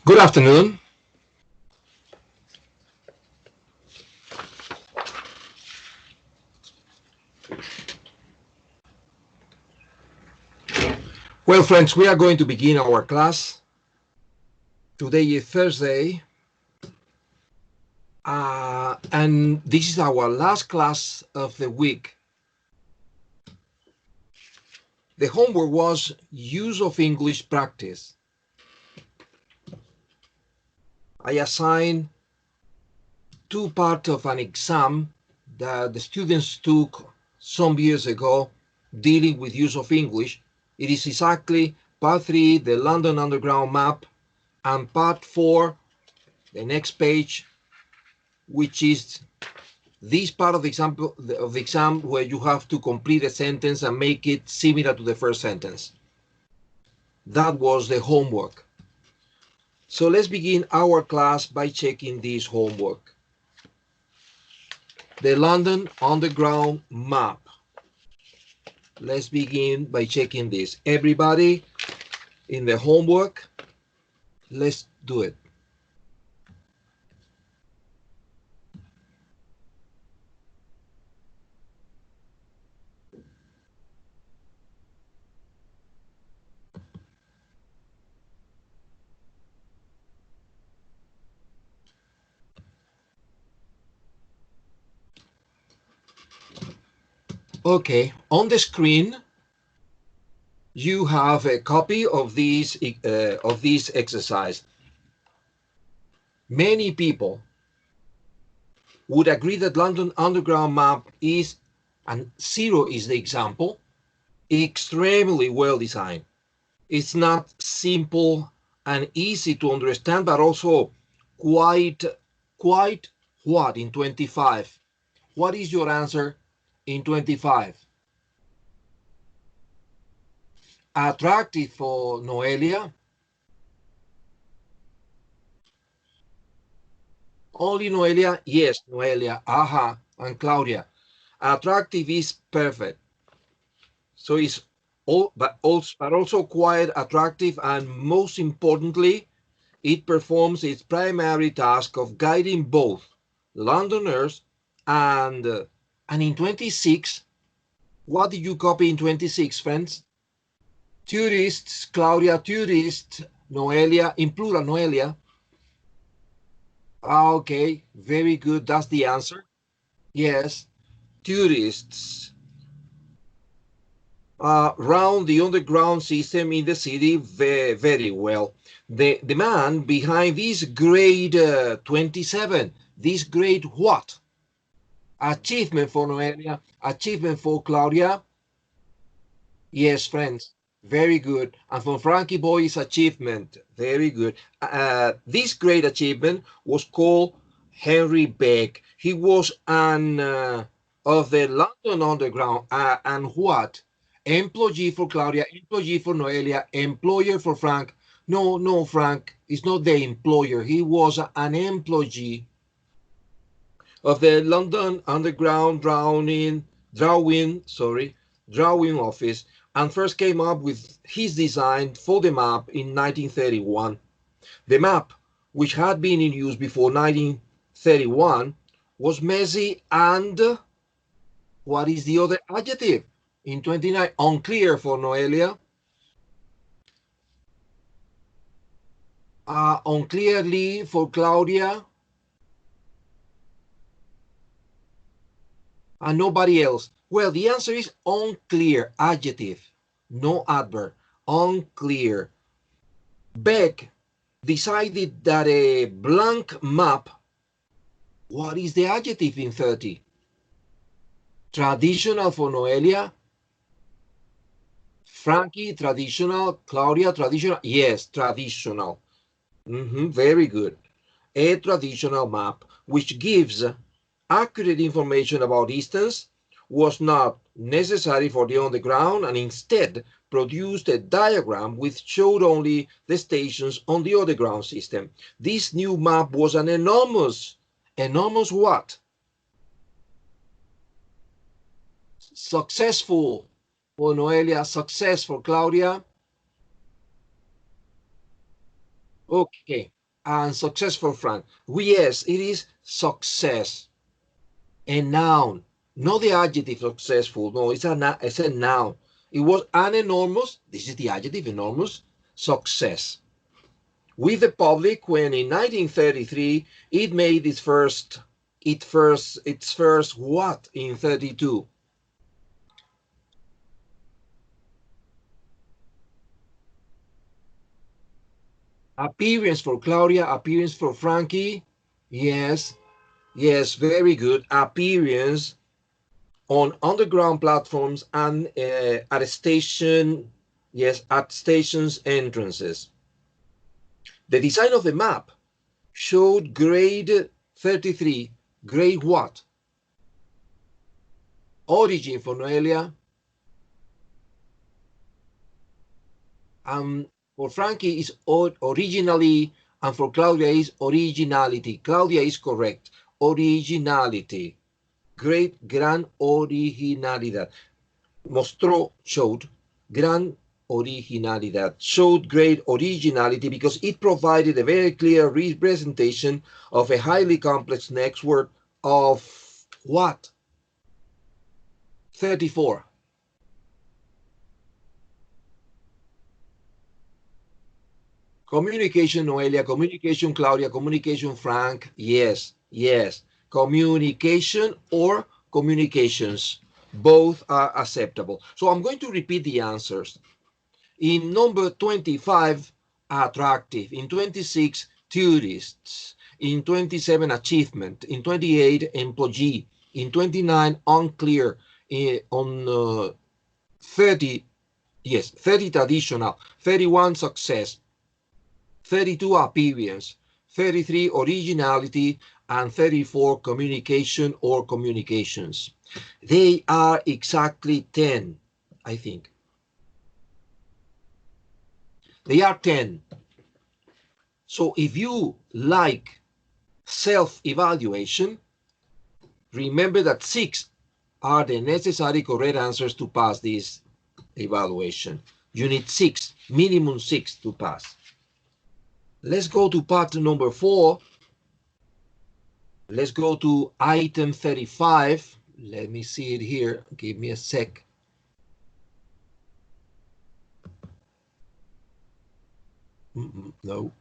Good afternoon. Well, friends, we are going to begin our class. Today is Thursday, and this is our last class of the week. The homework was use of English practice. I assigned two parts of an exam that the students took some years ago dealing with use of English. It is exactly part 3, the London Underground map, and part 4, the next page, which is this part of the exam where you have to complete a sentence and make it similar to the first sentence. That was the homework. So let's begin our class by checking this homework. The London Underground map. Let's begin by checking this. Everybody in the homework, let's do it. Okay, on the screen, you have a copy of this exercise. Many people would agree that London Underground map is, and 0 is the example, extremely well designed. It's not simple and easy to understand, but also quite what in 25? What is your answer in 25? Attractive for Noelia. Only Noelia? Yes, Noelia. Aha. And Claudia. Attractive is perfect. So it's all, but also quite attractive, and most importantly, it performs its primary task of guiding both Londoners and in 26, what did you copy in 26, friends? Tourists, Claudia, tourists, Noelia, in plural, Noelia. Okay, very good. That's the answer. Yes, tourists round the underground system in the city very well. The man behind this grade 27, this grade what? Achievement for Noelia, achievement for Claudia. Yes, friends, very good. And for Frankie Boy's achievement, very good. This great achievement was called Henry Beck. He was an of the London Underground, and what? Employee for Claudia, employee for Noelia, employer for Frank. No, Frank is not the employer. He was an employee of the London Underground drawing office, and first came up with his design for the map in 1931. The map, which had been in use before 1931, was messy and, what is the other adjective? In 29, unclear for Noelia. Unclearly for Claudia. And nobody else. Well, the answer is unclear, adjective, no adverb, unclear. Beck decided that a blank map, what is the adjective in 30? Traditional for Noelia. Frankie, traditional. Claudia, traditional. Yes, traditional. Very good. A traditional map, which gives accurate information about distance, was not necessary for the underground, and instead produced a diagram which showed only the stations on the underground system. This new map was an enormous what? Successful for Noelia, success for Claudia. Okay, and success for Frank. Yes, it is success. A noun, not the adjective successful. No, it's a noun. It was an enormous, this is the adjective, enormous, success with the public when in 1933 it made its first what in 32? Appearance for Claudia, appearance for Frankie. Yes, yes, very good. Appearance on underground platforms and at a station, yes, at stations entrances. The design of the map showed grade 33. Grade what? Origin for Noelia. For Frankie is originally, and for Claudia is originality. Claudia is correct. Originality. Gran originalidad. Mostró, showed, gran originalidad. Showed great originality because it provided a very clear representation of a highly complex network of what? 34. Communication, Noelia. Communication, Claudia. Communication, Frank. Yes, yes. Communication or communications. Both are acceptable. So I'm going to repeat the answers. In number 25, attractive. In 26, tourists. In 27, achievement. In 28, employee. In 29, unclear. On 30, yes, 30, traditional. 31, success. 32, appearance. 33, originality. And 34, communication or communications. They are exactly 10, I think. They are 10. So if you like self-evaluation, remember that 6 are the necessary correct answers to pass this evaluation. You need 6, minimum 6 to pass. Let's go to part number 4. Let's go to item 35. Let me see it here. Give me a sec. No.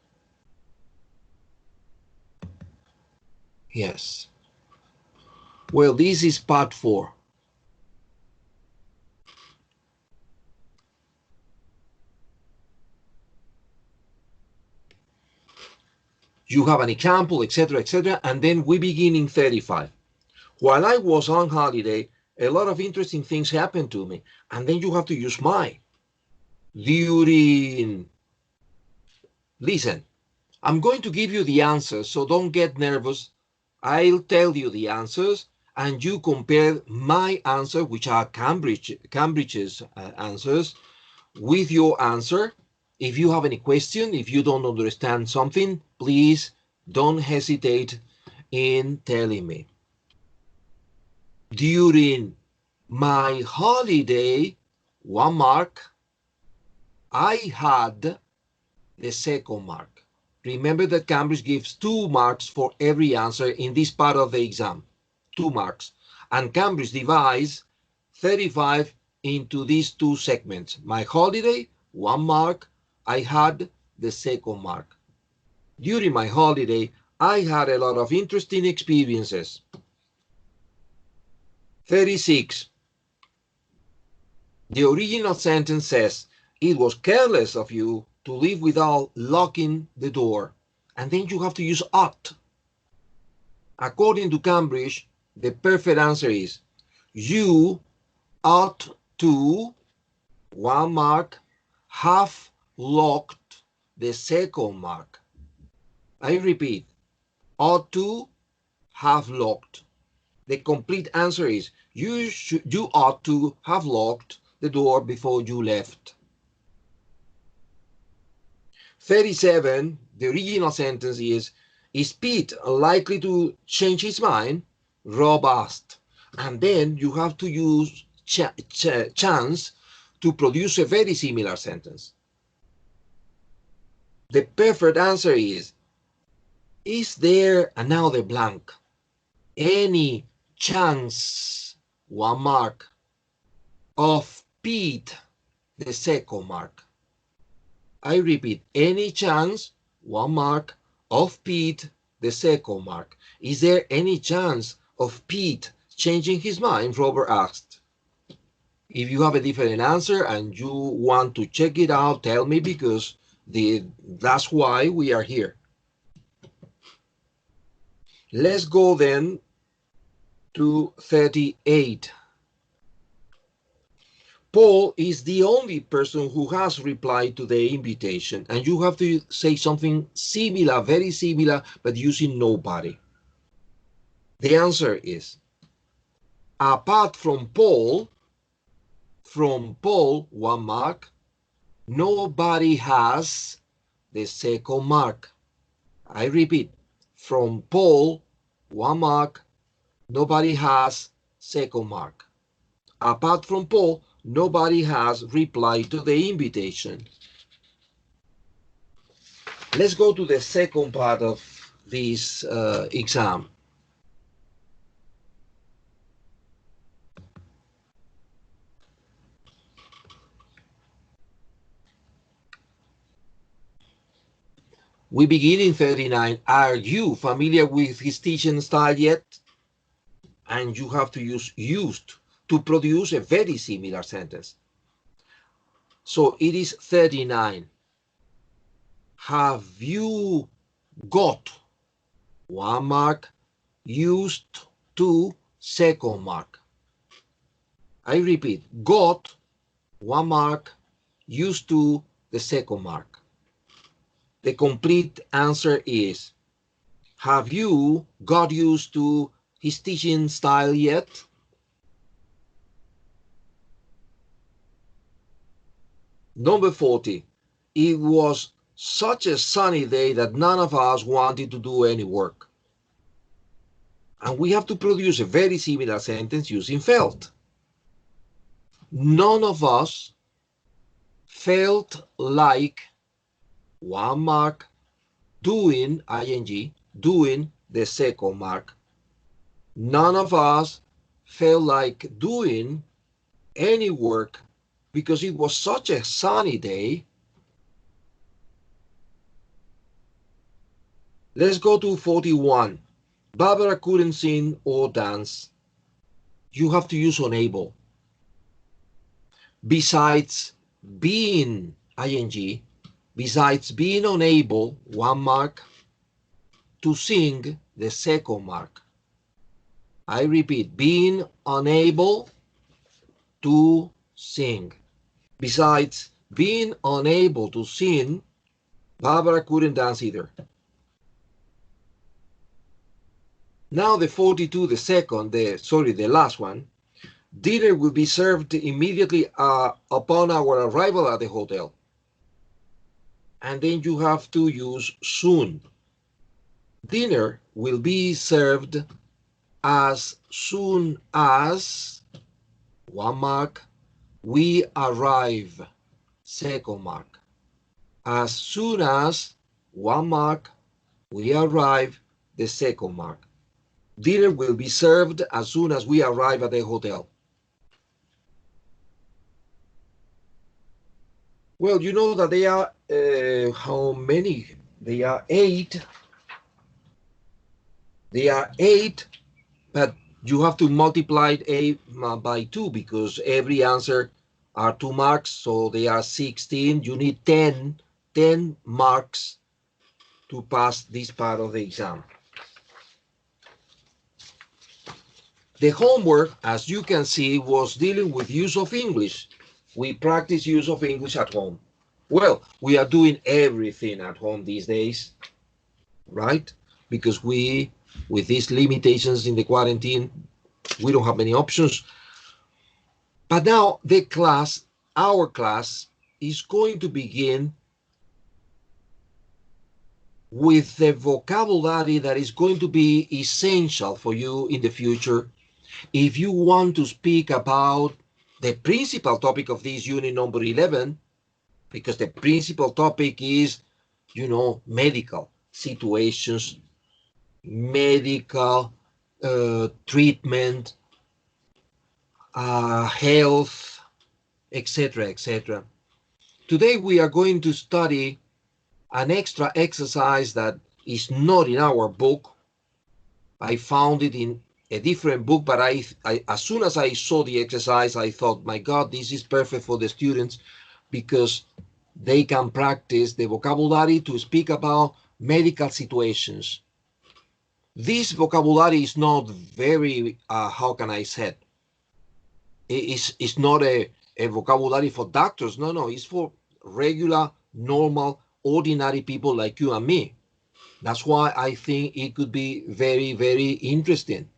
Yes. Well, this is part 4. You have an example, etc., and then we begin in 35. While I was on holiday, a lot of interesting things happened to me, and then you have to use my. During, listen, I'm going to give you the answers, so don't get nervous. I'll tell you the answers, and you compare my answer, which are Cambridge's answers, with your answer. If you have any question, if you don't understand something, please don't hesitate in telling me. During my holiday, 1 mark, I had the second mark. Remember that Cambridge gives 2 marks for every answer in this part of the exam. 2 marks. And Cambridge divides 35 into these 2 segments. My holiday, 1 mark. I had the second mark. During my holiday, I had a lot of interesting experiences. 36. The original sentence says, it was careless of you to leave without locking the door. And then you have to use ought. According to Cambridge, the perfect answer is, you ought to, 1 mark, have locked the second mark. I repeat, ought to have locked. The complete answer is, you ought to have locked the door before you left. 37, the original sentence is Pete likely to change his mind? Rob asked. And then you have to use chance to produce a very similar sentence. The perfect answer is, Is there, and now the blank, any chance, 1 mark, of Pete, the second mark? I repeat, any chance, 1 mark, of Pete, the second mark. Is there any chance of Pete changing his mind? Robert asked. If you have a different answer and you want to check it out, tell me, because that's why we are here. Let's go then to 38. Paul is the only person who has replied to the invitation, and you have to say something similar, very similar, but using nobody. The answer is, apart from Paul, 1 mark, nobody has the second mark. I repeat, from Paul, 1 mark, nobody has second mark. Apart from Paul, nobody has replied to the invitation. Let's go to the second part of this exam. We begin in 39. Are you familiar with his teaching style yet? And you have to use used to produce a very similar sentence. So it is 39. Have you got 1 mark, used to second mark? I repeat, got 1 mark, used to the second mark. The complete answer is, have you got used to his teaching style yet? Number 40. It was such a sunny day that none of us wanted to do any work. And we have to produce a very similar sentence using felt. None of us felt like 1 mark, doing, ing, doing the second mark. None of us felt like doing any work because it was such a sunny day. Let's go to 41. Barbara couldn't sing or dance. You have to use unable. Besides being, ing, besides being unable, 1 mark, to sing, the second mark. I repeat, being unable to sing. Besides being unable to sing, Barbara couldn't dance either. Now the 42, the last one. Dinner will be served immediately upon our arrival at the hotel. And then you have to use soon. Dinner will be served as soon as, 1 mark, we arrive, second mark. As soon as, 1 mark, we arrive, the second mark. Dinner will be served as soon as we arrive at the hotel. Well, you know that they are, how many? They are 8. They are 8, but you have to multiply 8 by 2 because every answer are 2 marks, so they are 16. You need 10 marks to pass this part of the exam. The homework, as you can see, was dealing with use of English. We practice use of English at home. Well, we are doing everything at home these days, right? Because with these limitations in the quarantine, we don't have many options. But now our class is going to begin with the vocabulary that is going to be essential for you in the future if you want to speak about the principal topic of this unit number 11, because the principal topic is, medical situations medical treatment, health, etc., etc. Today we are going to study an extra exercise that is not in our book. I found it in a different book, but as soon as I saw the exercise, I thought, my God, this is perfect for the students because they can practice the vocabulary to speak about medical situations. This vocabulary is not very, how can I say it? It's not a vocabulary for doctors. No, no, it's for regular, normal, ordinary people like you and me. That's why I think it could be very, very interesting.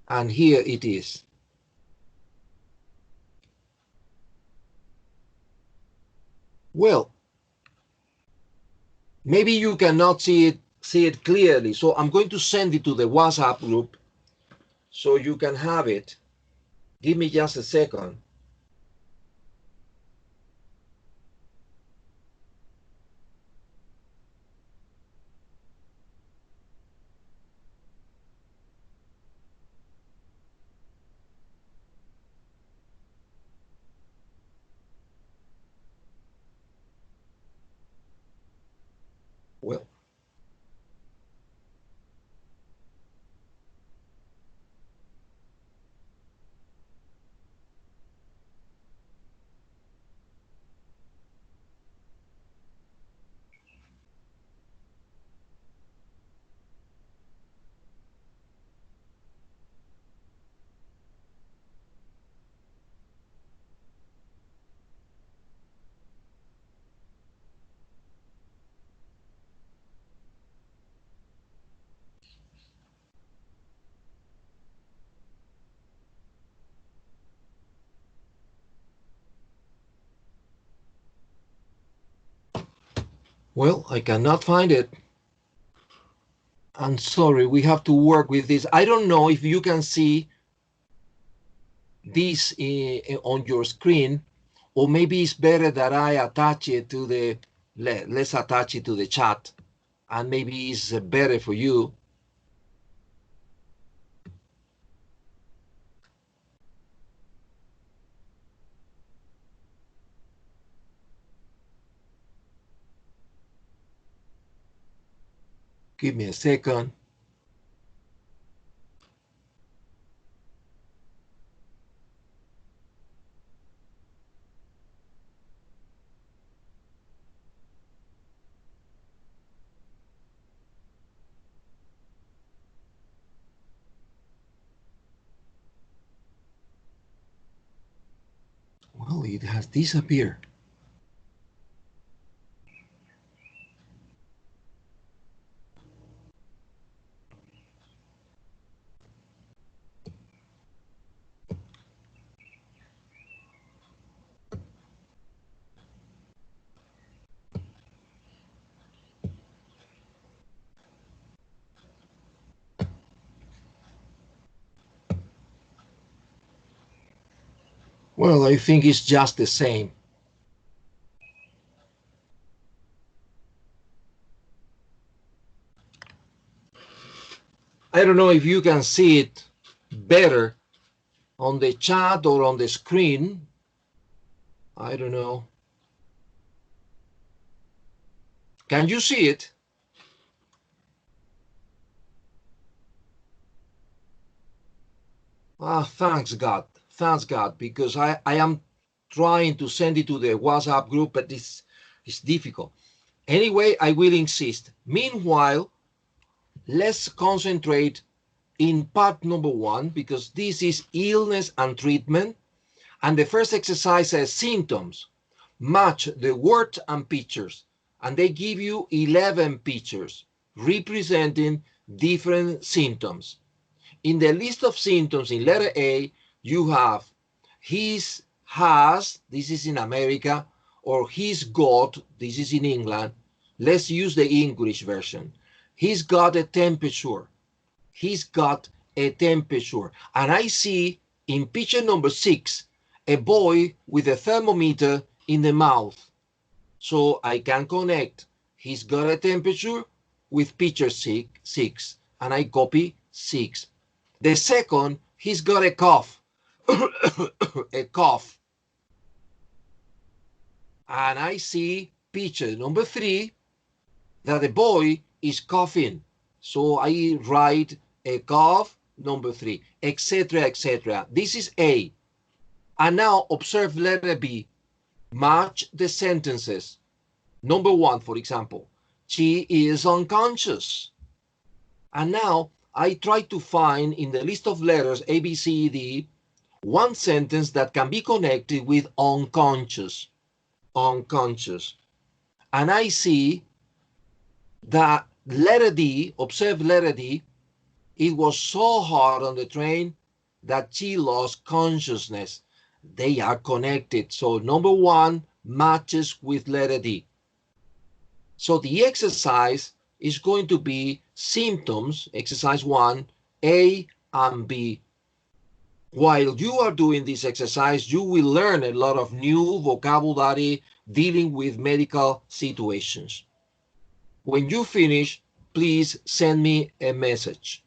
And here it is. Well, maybe you cannot see it clearly. So I'm going to send it to the WhatsApp group so you can have it. Give me just a second. Well, well, I cannot find it. I'm sorry, we have to work with this. I don't know if you can see this on your screen, or maybe it's better that I attach it to the, let's attach it to the chat, and maybe it's better for you. Give me a second. Well, it has disappeared. Well, I think it's just the same. I don't know if you can see it better on the chat or on the screen. I don't know. Can you see it? Ah, thanks God. Thanks God, because I am trying to send it to the WhatsApp group, but it's difficult. Anyway, I will insist. Meanwhile, let's concentrate in part number 1, because this is illness and treatment. And the first exercise says symptoms. Match the words and pictures. And they give you 11 pictures representing different symptoms. In the list of symptoms in letter A, you have he's, has, this is in America, or he's got, this is in England. Let's use the English version. He's got a temperature. He's got a temperature. And I see in picture number 6, a boy with a thermometer in the mouth. So I can connect he's got a temperature with picture 6, and I copy 6. The second, he's got a cough, a cough. And I see picture number 3 that the boy is coughing. So I write a cough number 3, etc., etc. This is A. And now observe letter B. Match the sentences. Number 1, for example, she is unconscious. And now I try to find in the list of letters A, B, C, D, one sentence that can be connected with unconscious. Unconscious. And I see that letter D, observe letter D, it was so hard on the train that she lost consciousness. They are connected. So number 1 matches with letter D. So the exercise is going to be symptoms, exercise 1, A and B. While you are doing this exercise, you will learn a lot of new vocabulary dealing with medical situations. When you finish, please send me a message.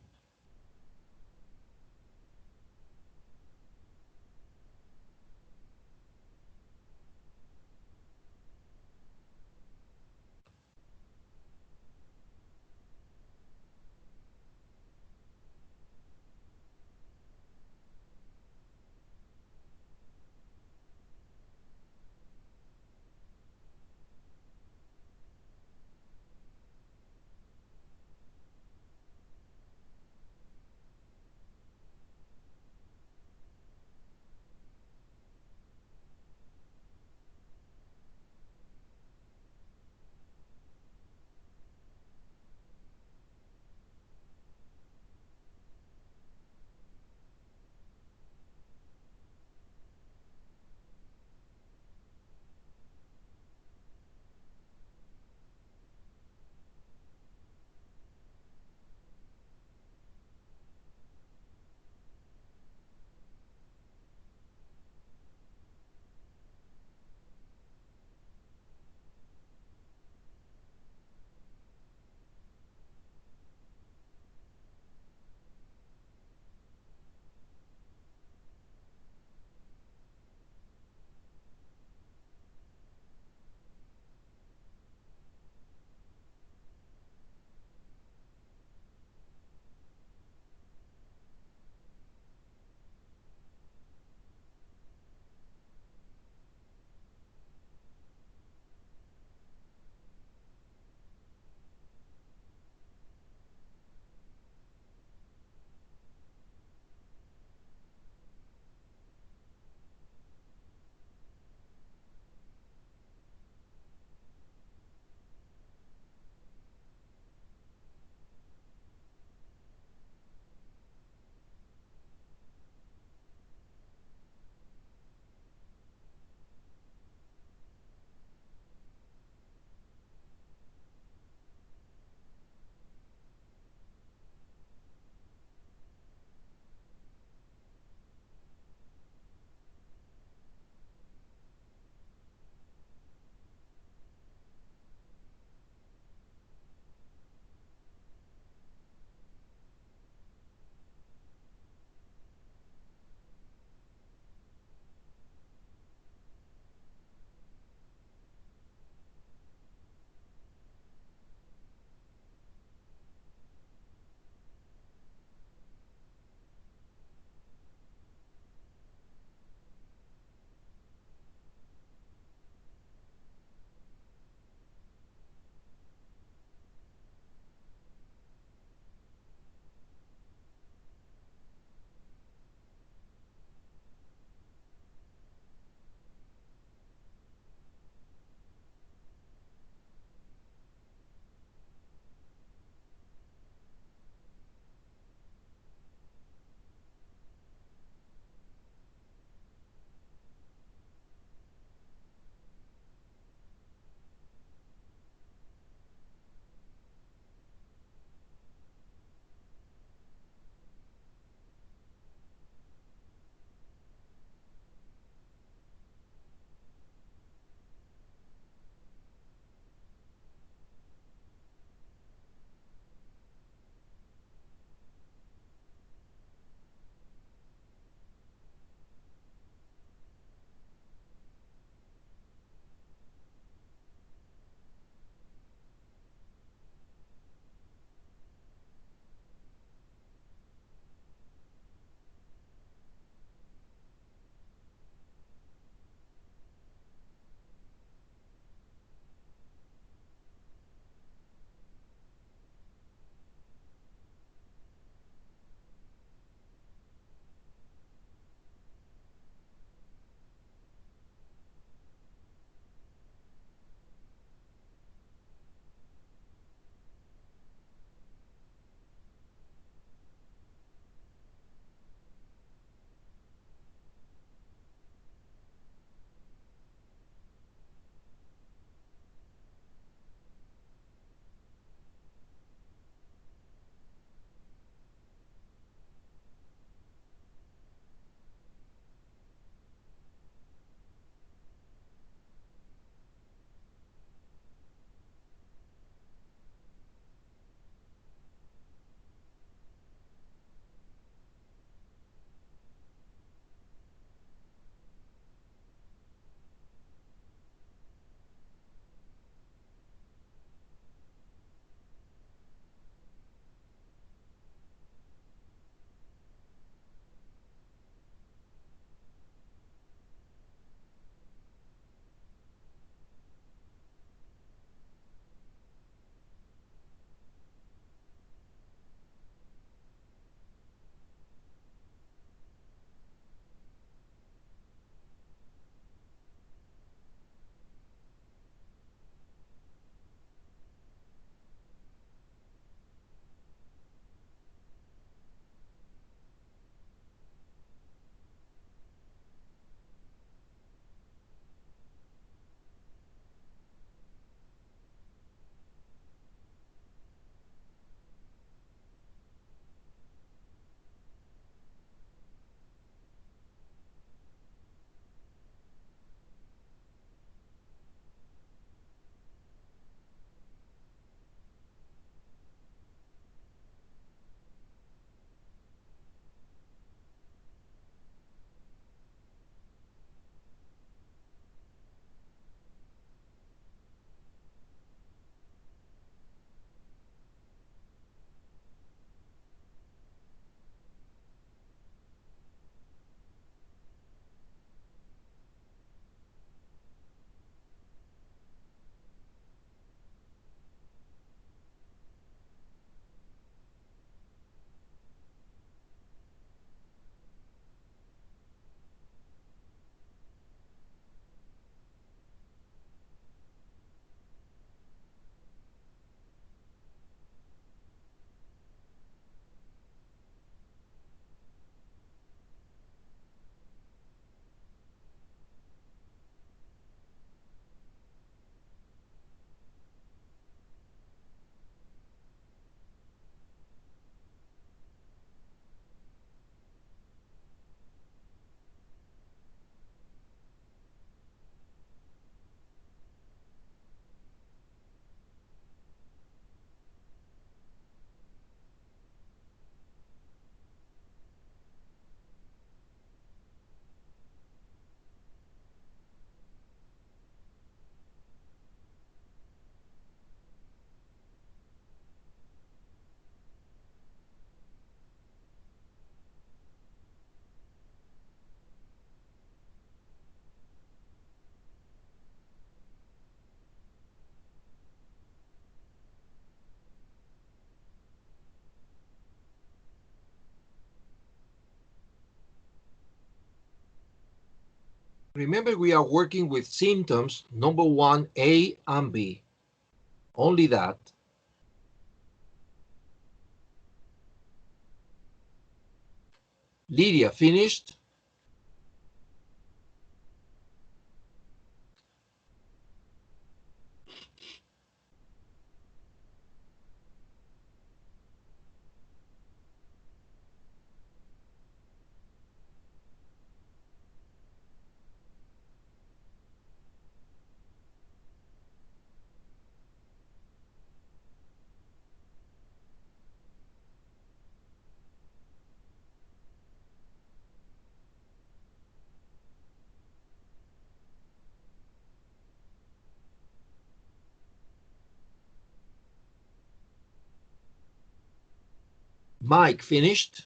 Remember, we are working with symptoms, number 1, A and B. Only that. Lydia, finished? Mike, finished?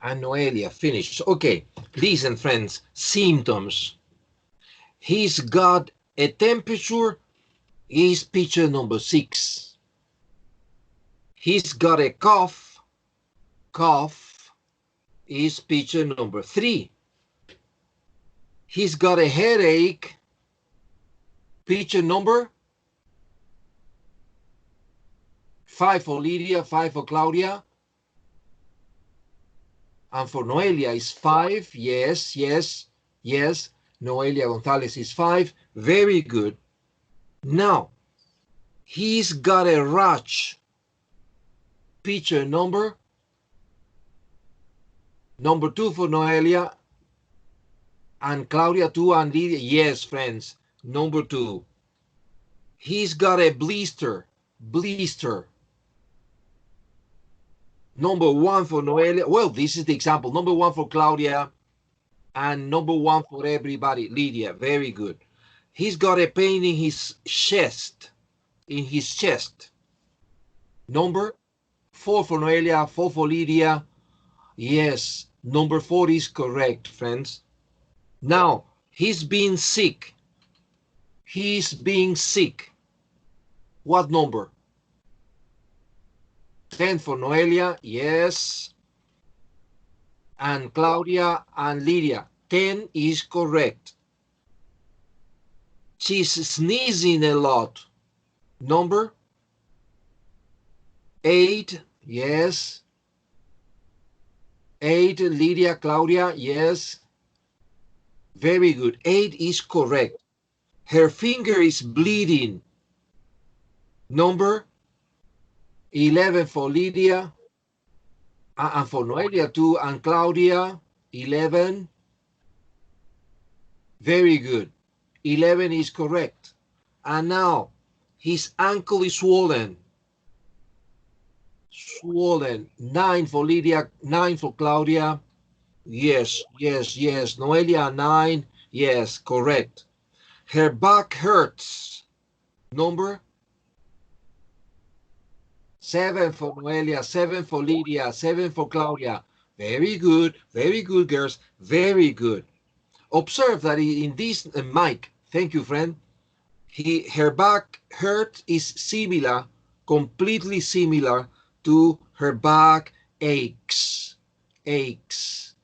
And Noelia, finished. Okay, listen, friends, symptoms. He's got a temperature, is picture number 6. He's got a cough, cough is picture number 3. He's got a headache, picture number 5 for Lydia, 5 for Claudia. And for Noelia is 5. Yes, yes, yes. Noelia Gonzalez is 5. Very good. Now, he's got a rash. Picture number 2 for Noelia and Claudia 2 and Lydia. Yes, friends, number 2. He's got a blister. Blister. Number 1 for Noelia. Well, this is the example. Number 1 for Claudia and number 1 for everybody. Lydia, very good. He's got a pain in his chest. In his chest. Number 4 for Noelia, 4 for Lydia. Yes, number 4 is correct, friends. Now, he's been sick. He's being sick. What number? 10 for Noelia, yes. And Claudia and Lydia, 10 is correct. She's sneezing a lot. Number 8, yes. 8, Lydia, Claudia, yes. Very good. 8 is correct. Her finger is bleeding. Number 11 for Lydia. And for Noelia too. And Claudia, 11. Very good. 11 is correct. And now, his ankle is swollen. Swollen. 9 for Lydia, 9 for Claudia. Yes, yes, yes. Noelia, 9. Yes, correct. Her back hurts. Number 7 for Noelia, 7 for Lydia, 7 for Claudia. Very good, girls. Very good. Observe that in this, Mike, thank you, friend. Her back hurt is similar, completely similar to her back aches. Aches.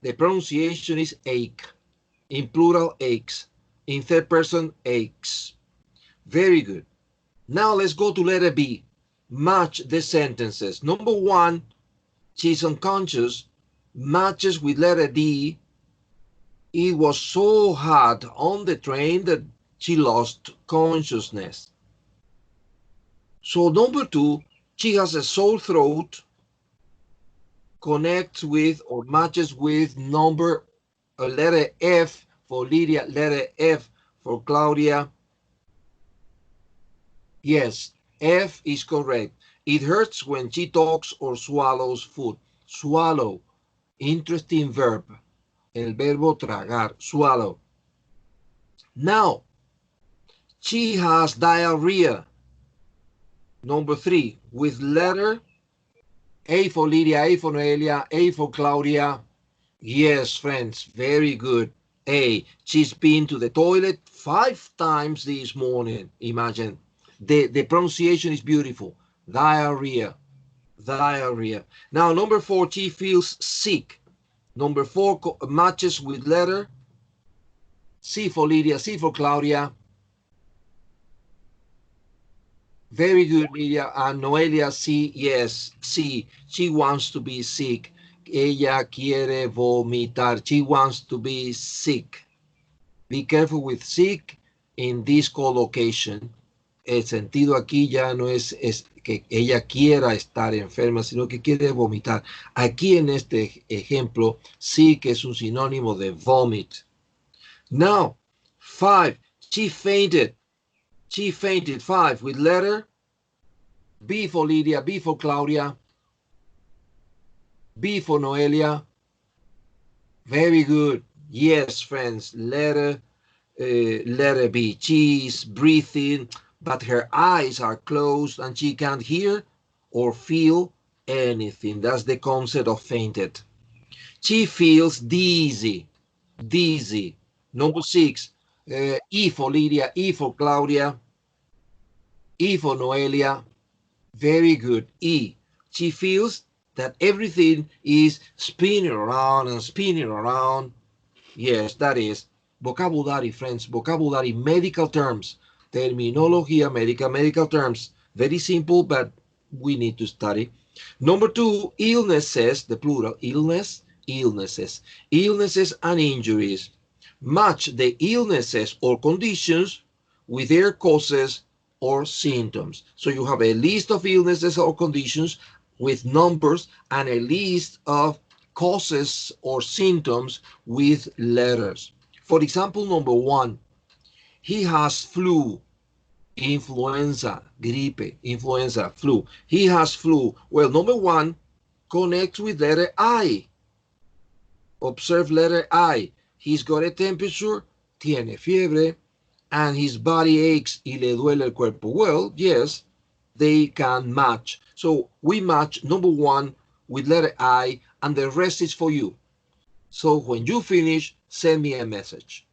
The pronunciation is ache. In plural, aches. In third person, aches. Very good. Now let's go to letter B. Match the sentences. Number 1, she's unconscious, matches with letter D. It was so hot on the train that she lost consciousness. So number 2, she has a sore throat, connects with or matches with number letter F for Lydia, letter F for Claudia. Yes, F is correct. It hurts when she talks or swallows food. Swallow, interesting verb. El verbo tragar, swallow. Now, She has diarrhea. Number 3, with letter A for Lydia, A for Noelia, A for Claudia. Yes, friends, very good. A, she's been to the toilet 5 times this morning. Imagine. The pronunciation is beautiful. Diarrhea, diarrhea. Now, number 4, she feels sick. Number 4 matches with letter C for Lydia, C for Claudia. Very good, Lydia. And Noelia, C, yes, C. She wants to be sick. Ella quiere vomitar. She wants to be sick. Be careful with sick in this collocation. El sentido aquí ya no es que ella quiera estar enferma, sino que quiere vomitar. Aquí en este ejemplo, sick es un sinónimo de vomit. Now, 5, she fainted. She fainted. 5, with letter B for Lydia, B for Claudia, B for Noelia. Very good. Yes, friends, letter B. She's breathing, but her eyes are closed and she can't hear or feel anything. That's the concept of fainted. She feels dizzy. Dizzy. Number 6, E for Lydia, E for Claudia, E for Noelia. Very good. E. She feels that everything is spinning around and spinning around. Yes, that is vocabulary, friends. Vocabulary, medical terms, terminología médica, medical terms. Very simple, but we need to study. Number 2, illnesses, the plural, illness, illnesses. Illnesses and injuries. Match the illnesses or conditions with their causes or symptoms. So you have a list of illnesses or conditions with numbers and a list of causes or symptoms with letters. For example, number 1, he has flu, influenza, gripe, influenza, flu. He has flu. Well, number 1 connects with letter I. Observe letter I. He's got a temperature, tiene fiebre, and his body aches y le duele el cuerpo. Well, yes, they can match. So we match number 1 with letter I, and the rest is for you. So when you finish, send me a message.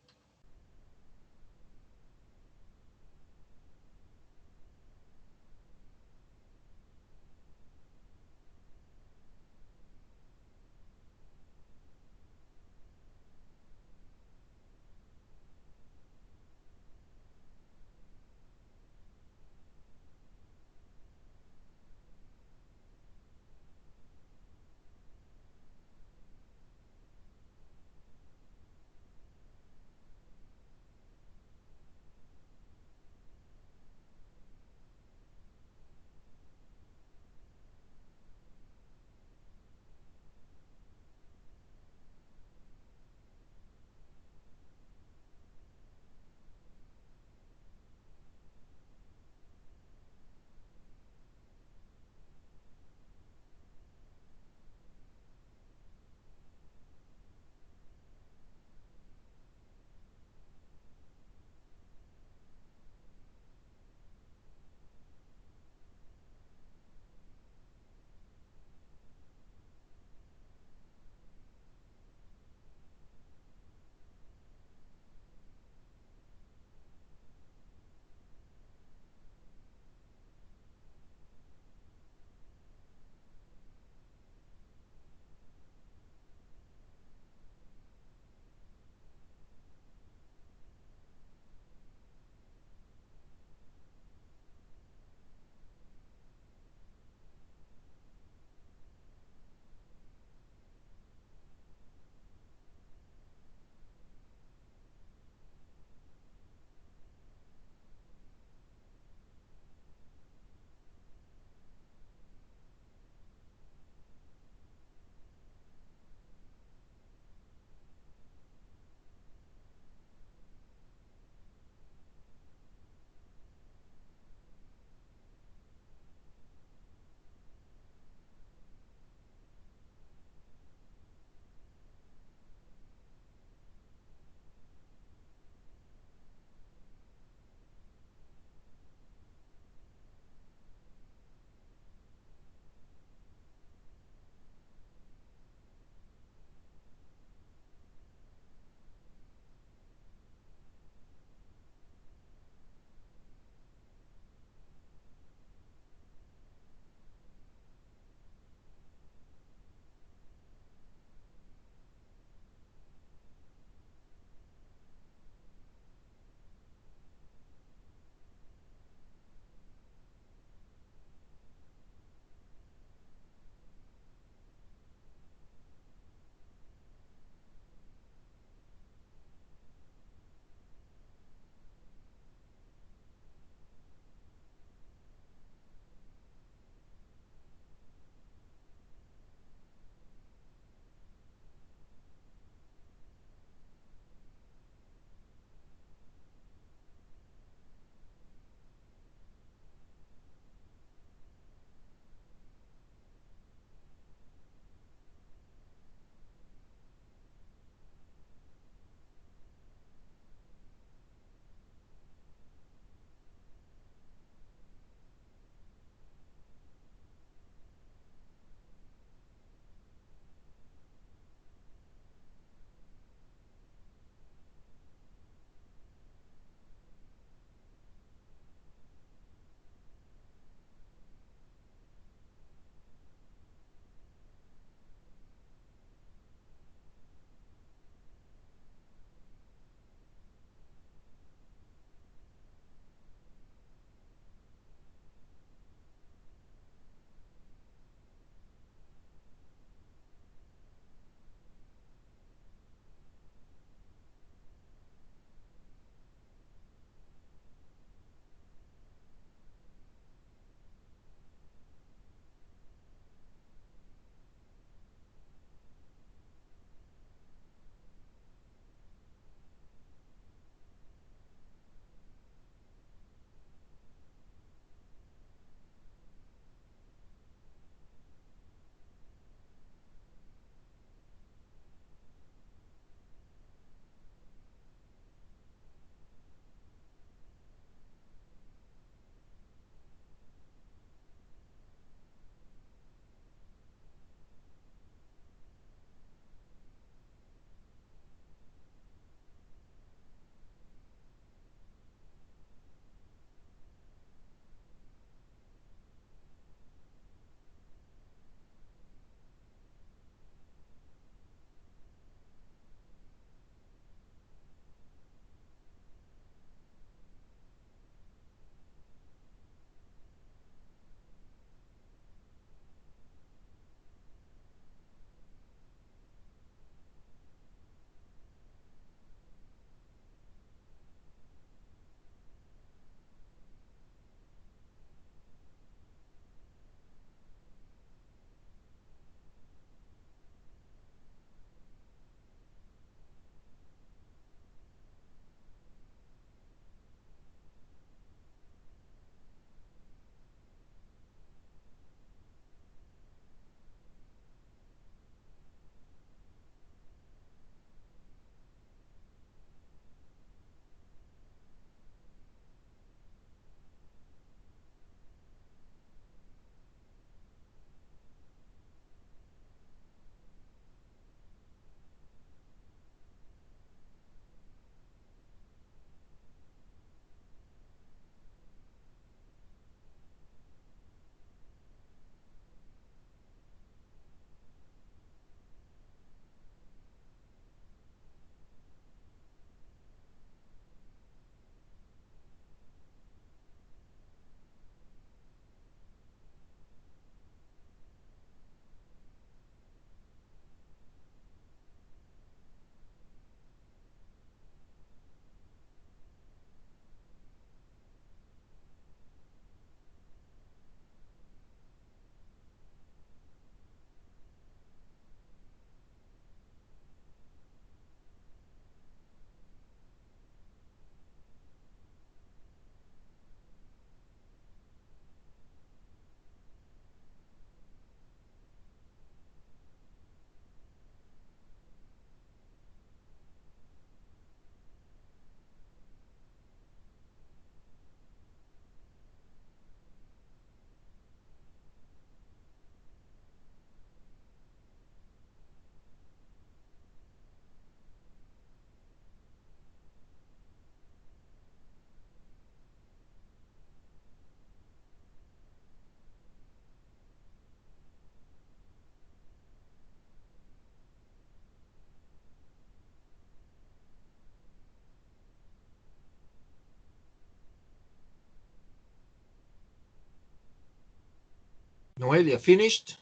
Noelia, finished?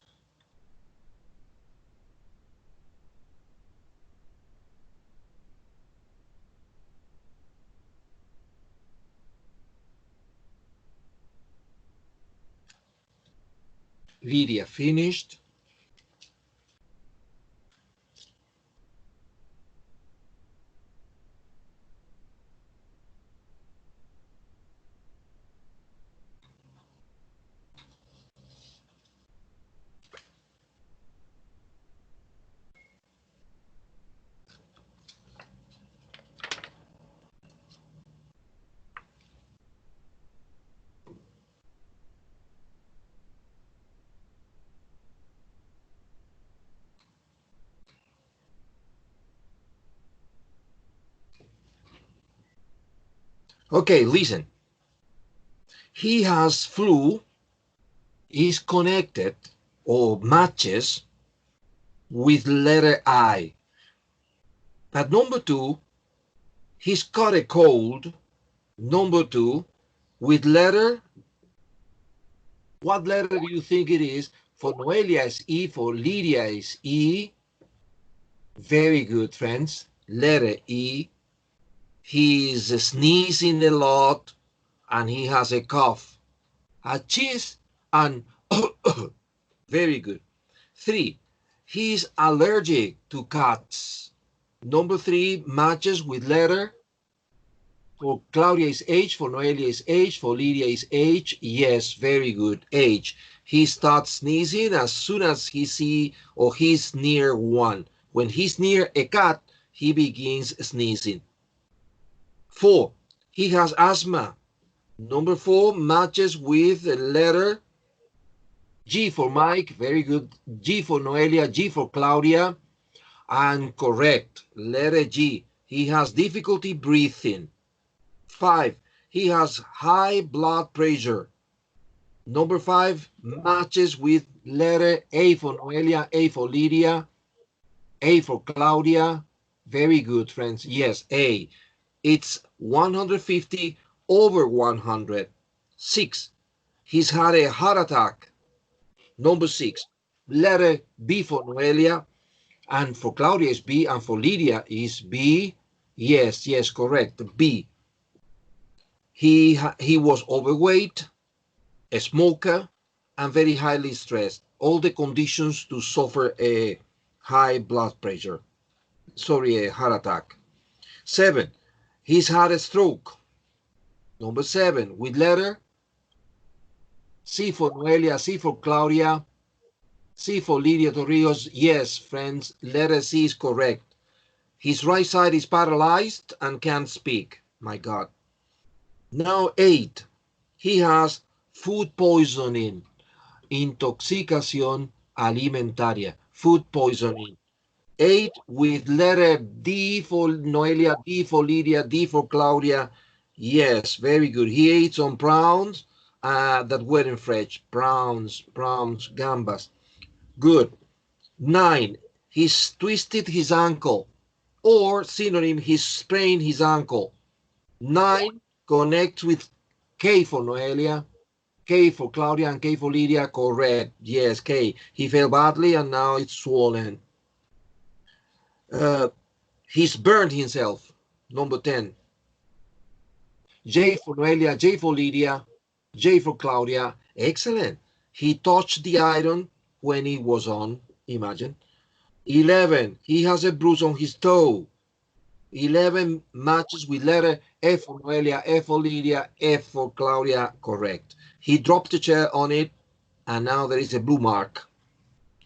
Lydia, finished? Okay, listen. He has flu is connected or matches with letter I. But number two, he's got a cold. Number two, with letter, what letter do you think it is? For Noelia is E, for Lydia is E. Very good, friends. Letter E. He's sneezing a lot and he has a cough. A cheese and very good. Three, he's allergic to cats. Number three matches with letter. For Claudia is H, for Noelia is H, for Lydia is H. Yes, very good. H. He starts sneezing as soon as he see or he's near one. When he's near a cat, he begins sneezing. 4. He has asthma. Number 4 matches with the letter G for Mike. Very good. G for Noelia, G for Claudia. And correct. Letter G. He has difficulty breathing. 5. He has high blood pressure. Number 5 matches with letter A for Noelia, A for Lydia, A for Claudia. Very good, friends. Yes, A. It's 150 over 100. 6. He's had a heart attack. Number 6. Letter B for Noelia, and for Claudia is B, and for Lydia is B. Yes, yes, correct. B. He was overweight, a smoker, and very highly stressed. All the conditions to suffer a high blood pressure. Sorry, a heart attack. 7. He's had a stroke. Number 7, with letter C for Noelia, C for Claudia, C for Lydia Torrijos. Yes, friends, letter C is correct. His right side is paralyzed and can't speak. My God. Now 8. He has food poisoning, intoxicación alimentaria, food poisoning. 8 with letter D for Noelia, D for Lydia, D for Claudia. Yes, very good. He ate some prawns that weren't fresh. Prawns, gambas. Good. 9. He's twisted his ankle. Or synonym, he sprained his ankle. 9 connects with K for Noelia, K for Claudia, and K for Lydia. Correct. Yes, K. He fell badly and now it's swollen. He's burned himself. Number 10. J for Noelia, J for Lydia, J for Claudia. Excellent. He touched the iron when it was on. Imagine. 11. He has a bruise on his toe. 11 matches with letter F for Noelia, F for Lydia, F for Claudia. Correct. He dropped the chair on it, and now there is a blue mark.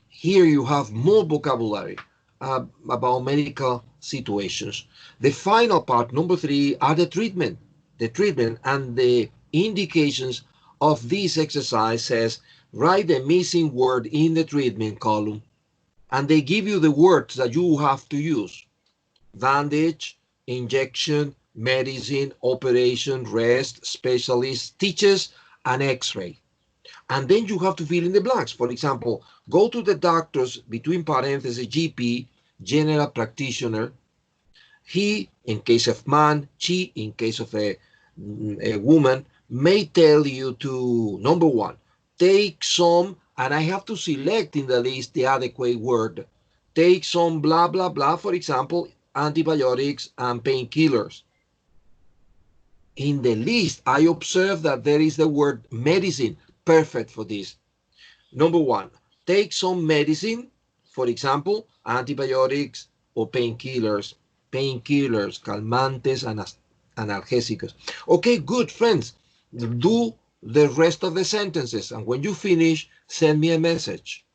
Here you have more vocabulary about medical situations. The final part, number 3, are the treatment. The treatment and the indications of this exercise says, write the missing word in the treatment column. And they give you the words that you have to use. Bandage, injection, medicine, operation, rest, specialist, teachers, and x-ray. And then you have to fill in the blanks. For example, go to the doctor's, between parentheses, GP, general practitioner. He, in case of man, she, in case of a woman, may tell you to, number 1, take some and I have to select in the list the adequate word. Take some blah, blah, blah, for example, antibiotics and painkillers. In the list, I observe that there is the word medicine, perfect for this. Number one, take some medicine, for example, antibiotics or painkillers, calmantes and analgésicos. Okay, good friends, do the rest of the sentences, and when you finish, send me a message.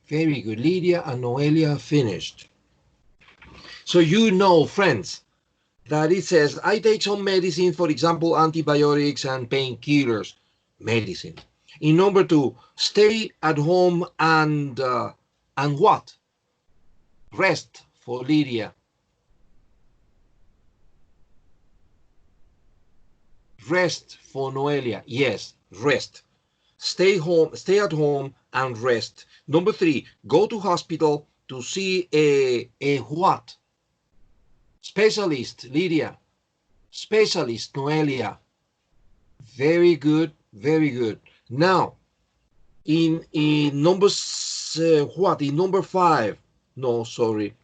Very good. Lydia and Noelia finished. So you know, friends, that it says, I take some medicine, for example, antibiotics and painkillers. Medicine. In number 2, stay at home and what? Rest for Lydia. Rest for Noelia. Yes, rest. Stay home, stay at home and rest. Number 3, go to hospital to see a what? Specialist, Lydia. Specialist, Noelia. Very good, very good. Now, in number what? In number 5. No, sorry.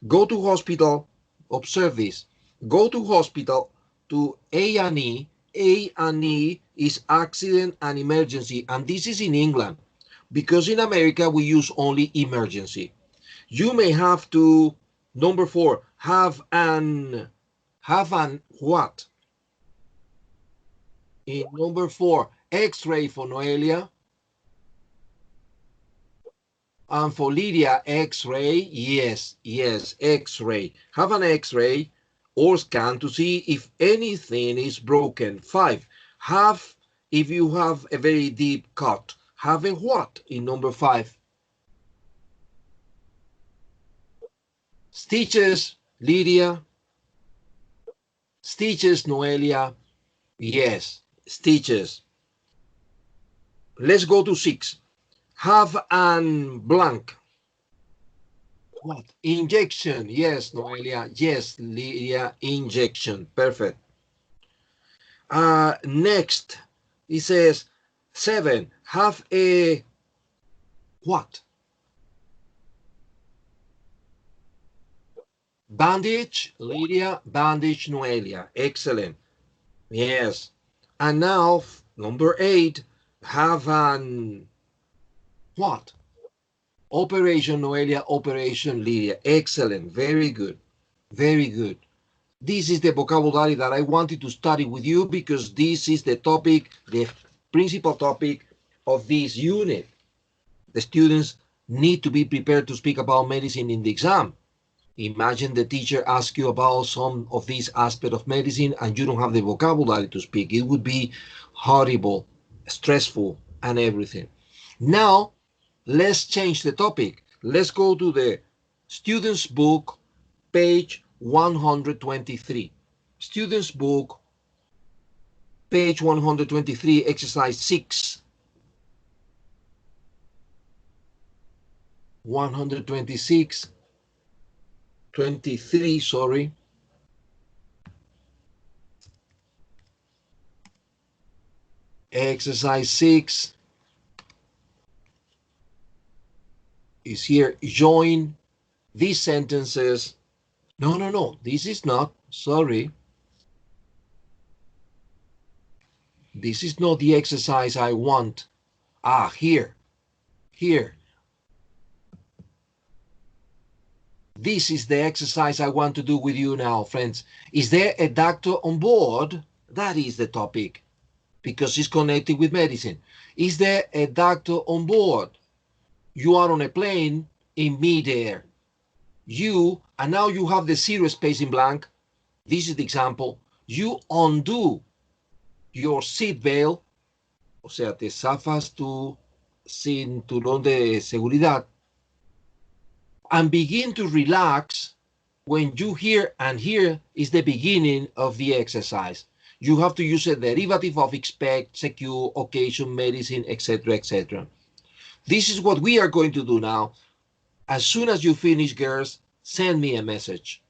Go to hospital. Observe this. Go to hospital to A&E. A&E is accident and emergency, and this is in England because in America we use only emergency. You may have to, number 4, have an what? In number 4, X-ray for Noelia. And for Lydia, X-ray. Yes, yes, X-ray. Have an X-ray or scan to see if anything is broken. 5, have, if you have a very deep cut, have a what in number 5? Stitches, Lydia. Stitches, Noelia. Yes, stitches. Let's go to 6. Have an blank. What? Injection. Yes, Noelia. Yes, Lydia. Injection. Perfect. Next, it says 7. Have a what? Bandage, Lydia. Bandage, Noelia. Excellent. Yes. And now, number 8. Have an what? Operation, Noelia. Operation, Lydia. Excellent. Very good. Very good. This is the vocabulary that I wanted to study with you because this is the topic, the principal topic of this unit. The students need to be prepared to speak about medicine in the exam. Imagine the teacher asks you about some of these aspects of medicine and you don't have the vocabulary to speak. It would be horrible, stressful, and everything. Now, let's change the topic. Let's go to the student's book, page 123. Student's book, page 123, exercise 6. 126, 23, sorry. Exercise 6 is here. Join these sentences. No, this is not. Sorry. This is not the exercise I want. Here. This is the exercise I want to do with you now, friends. Is there a doctor on board? That is the topic, because it's connected with medicine. Is there a doctor on board? You are on a plane in midair. And now you have the zero space in blank. This is the example. You undo your seat belt, o sea, te zafas tu cinturón de seguridad, and begin to relax when you hear, and here is the beginning of the exercise. You have to use a derivative of expect, secure, occasion, medicine, etc., etc. This is what we are going to do now. As soon as you finish, girls, send me a message.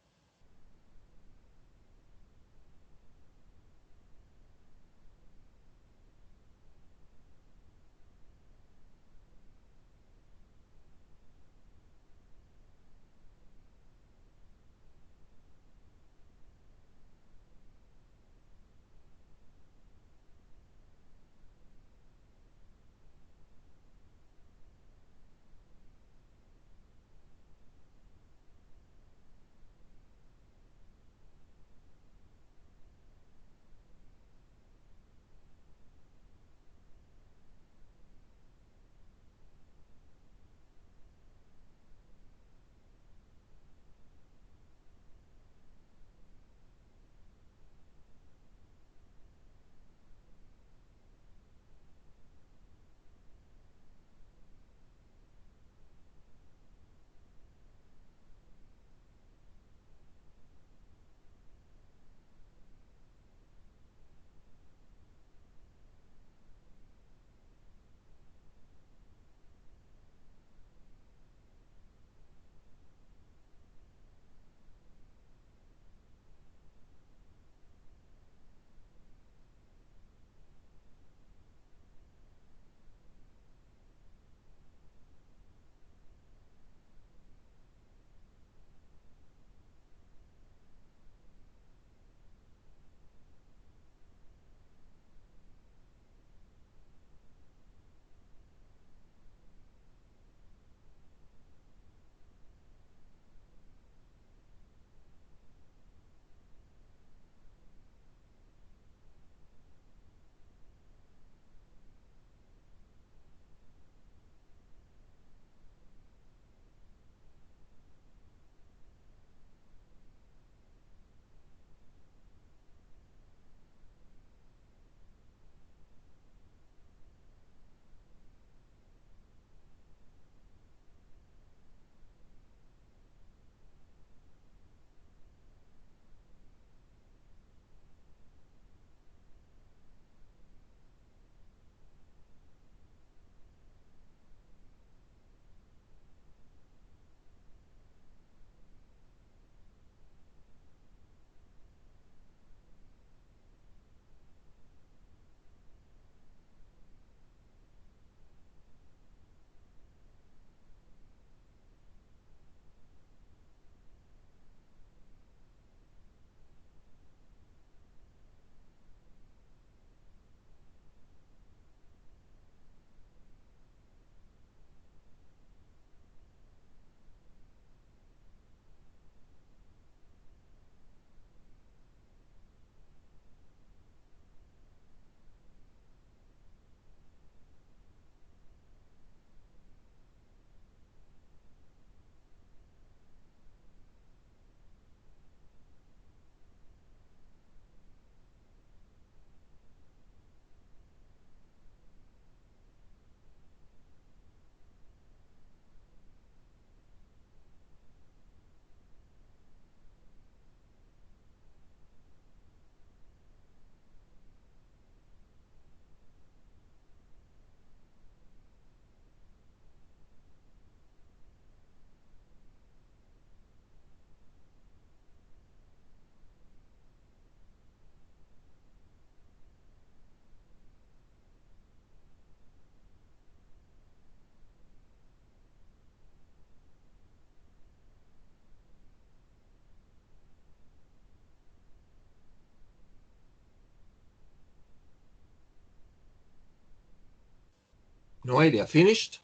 Noelia, finished?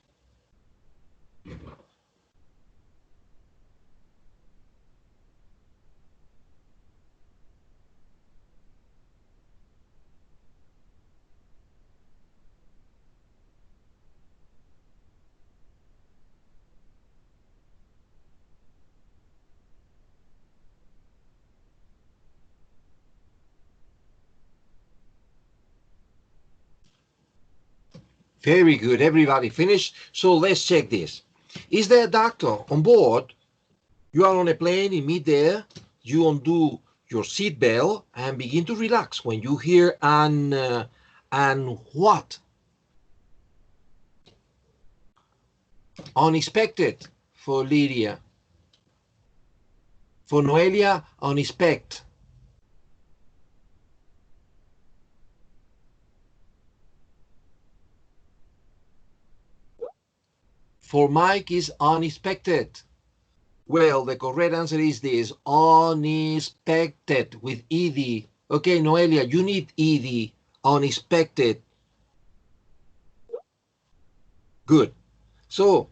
Very good, everybody finished. So let's check this. Is there a doctor on board? You are on a plane in midair, you undo your seat belt and begin to relax when you hear and what? Unexpected for Lydia. For Noelia, unexpected. For Mike is unexpected. Well, the correct answer is this, unexpected with ed. Okay, Noelia, you need ed, unexpected. Good. So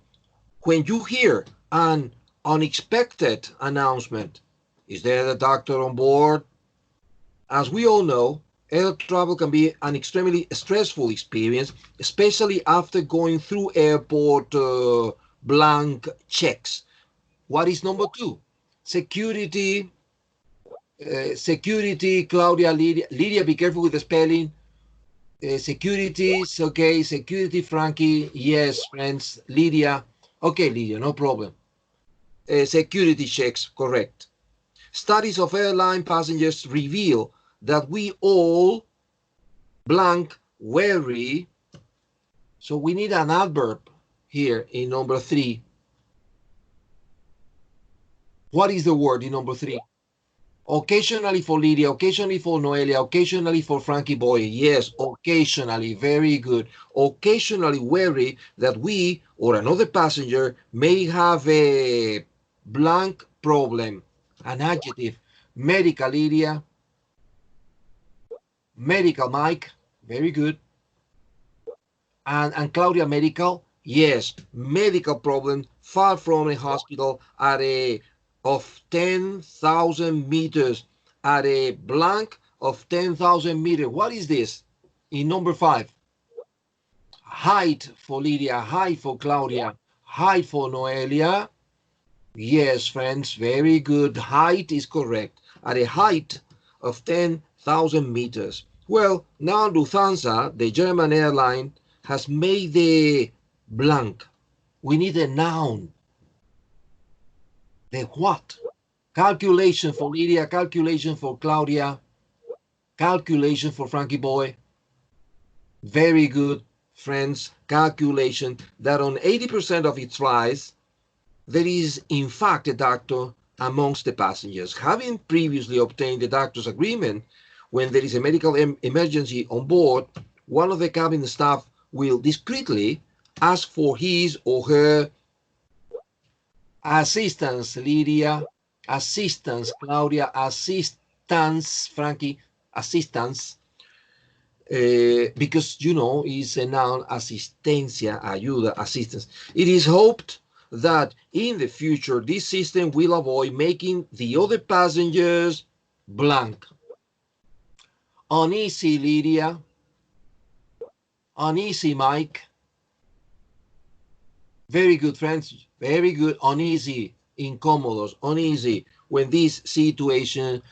when you hear an unexpected announcement, is there a doctor on board? As we all know, air travel can be an extremely stressful experience, especially after going through airport blank checks. What is number two? Security. Security, Claudia, Lydia, be careful with the spelling. Securities, okay, security, Frankie, yes, friends, Lydia, okay, Lydia, no problem. Security checks, correct. Studies of airline passengers reveal that we all blank worry, so we need an adverb here in number three. What is the word in number three? Occasionally for Lydia, occasionally for Noelia, occasionally for Frankie Boy. Yes, occasionally, very good. Occasionally worry that we or another passenger may have a blank problem. An adjective. Medical Lydia. Medical Mike. Very good. And Claudia, medical. Yes, medical problem far from a hospital at a of 10,000 meters at a blank of 10,000 meters. What is this? In number five, height for Lydia, height for Claudia, height for Noelia. Yes, friends, very good. Height is correct. At a height of 10,000 meters. Well, now Lufthansa, the German airline, has made the blank. We need a noun. The what? Calculation for Lydia, calculation for Claudia, calculation for Frankie Boy. Very good, friends. Calculation that on 80% of its flights, there is in fact a doctor amongst the passengers. Having previously obtained the doctor's agreement, when there is a medical emergency on board, one of the cabin staff will discreetly ask for his or her assistance, Lydia, assistance, Claudia, assistance, Frankie, assistance, because, you know, it's a noun, asistencia, ayuda, assistance. It is hoped that in the future, this system will avoid making the other passengers blank. Uneasy, Lydia. Uneasy, Mike. Very good, friends. Very good. Uneasy, incómodos, uneasy when these situations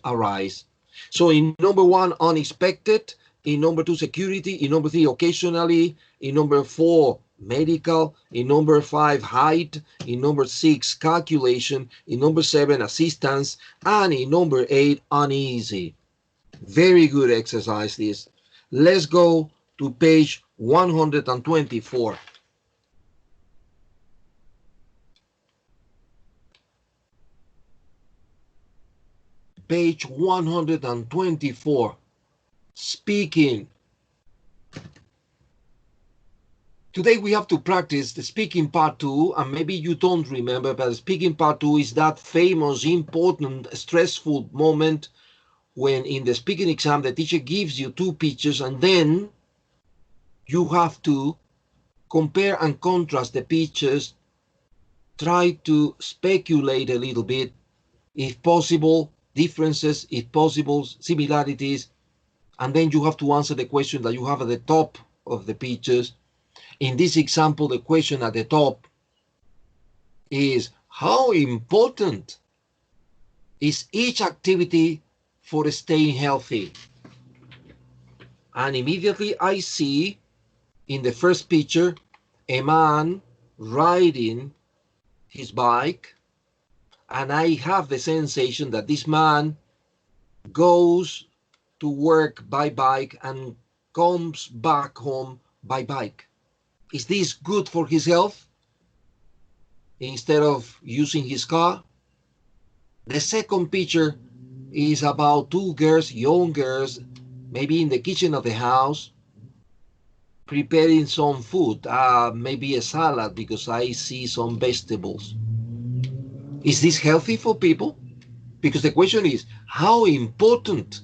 arise. So in number one, unexpected. In number two, security. In number three, occasionally. In number four, medical. In number five, height. In number six, calculation. In number seven, assistance. And in number eight, uneasy. Very good exercise this. Let's go to page 124. Page 124. Speaking. Today we have to practice the speaking part 2, and maybe you don't remember, but speaking part 2 is that famous, important, stressful moment when in the speaking exam the teacher gives you two pictures and then you have to compare and contrast the pictures, try to speculate a little bit, if possible, differences, if possible, similarities, and then you have to answer the question that you have at the top of the pictures. In this example, the question at the top is, how important is each activity for staying healthy? And immediately I see in the first picture a man riding his bike, and I have the sensation that this man goes to work by bike and comes back home by bike. Is this good for his health instead of using his car? The second picture is about two girls, young girls, maybe in the kitchen of the house, preparing some food, maybe a salad, because I see some vegetables. Is this healthy for people? Because the question is, how important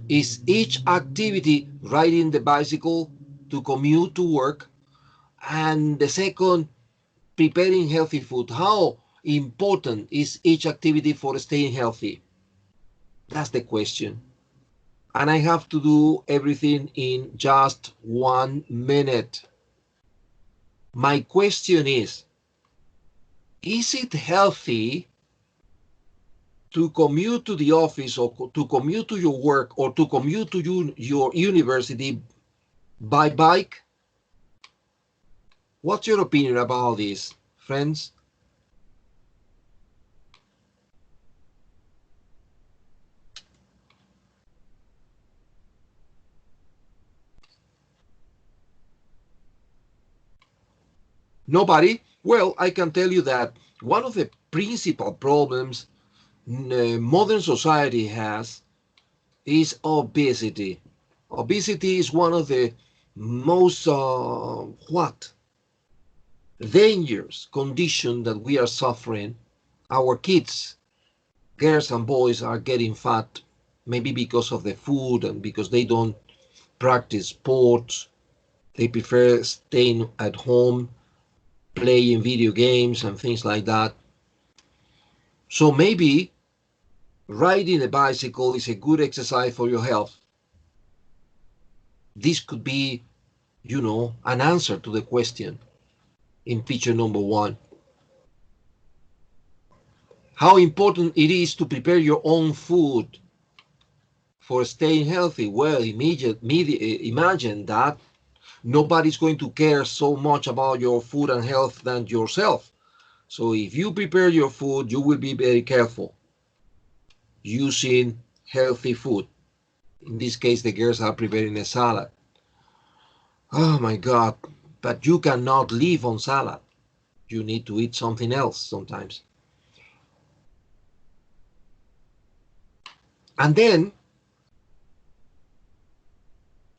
is each activity, riding the bicycle to commute to work, and the second, preparing healthy food? How important is each activity for staying healthy? That's the question. And I have to do everything in just 1 minute. My question is it healthy to commute to the office, or to commute to your work, or to commute to your university by bike? What's your opinion about this, friends? Nobody? Well, I can tell you that one of the principal problems modern society has is obesity. Obesity is one of the most dangerous condition that we are suffering. Our kids, girls and boys, are getting fat, maybe because of the food and because they don't practice sports. They prefer staying at home, playing video games and things like that. So maybe riding a bicycle is a good exercise for your health. This could be, an answer to the question in picture number 1. How important it is to prepare your own food for staying healthy? Well, imagine that nobody's going to care so much about your food and health than yourself. So if you prepare your food, you will be very careful using healthy food. In this case, the girls are preparing a salad. Oh my God, but you cannot live on salad. You need to eat something else sometimes. And then,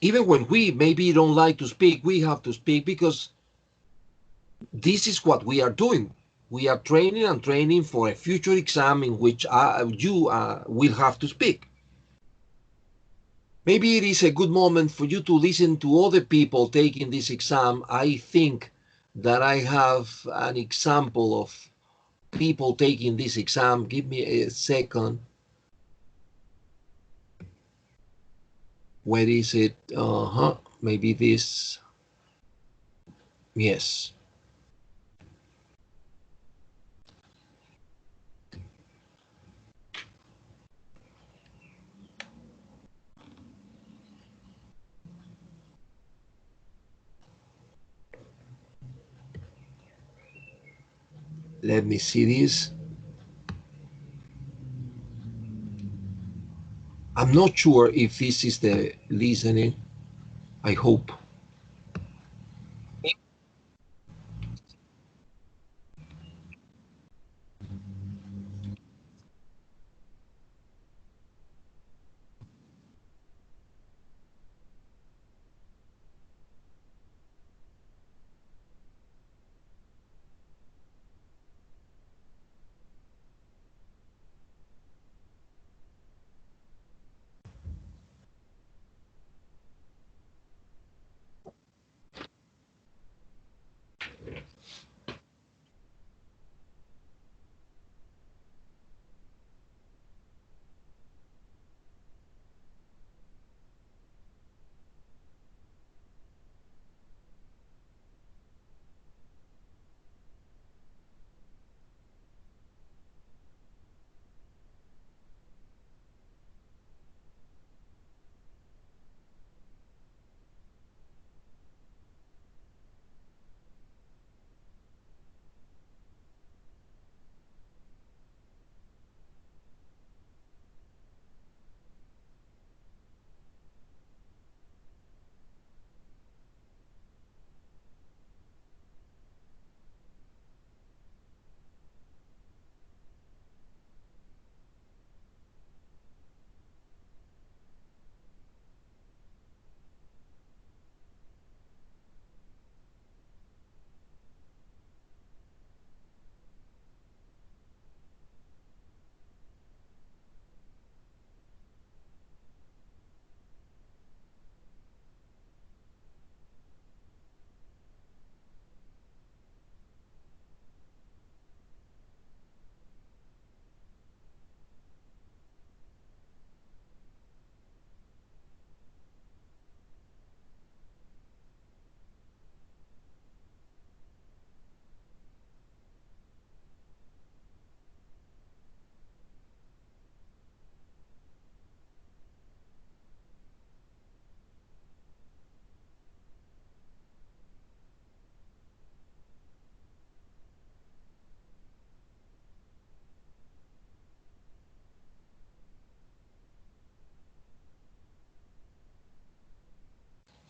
even when we maybe don't like to speak, we have to speak, because this is what we are doing. We are training and training for a future exam in which you will have to speak. Maybe it is a good moment for you to listen to other people taking this exam. I think that I have an example of people taking this exam. Give me a second. Where is it? Maybe this. Yes. Let me see this. I'm not sure if this is the listening. I hope.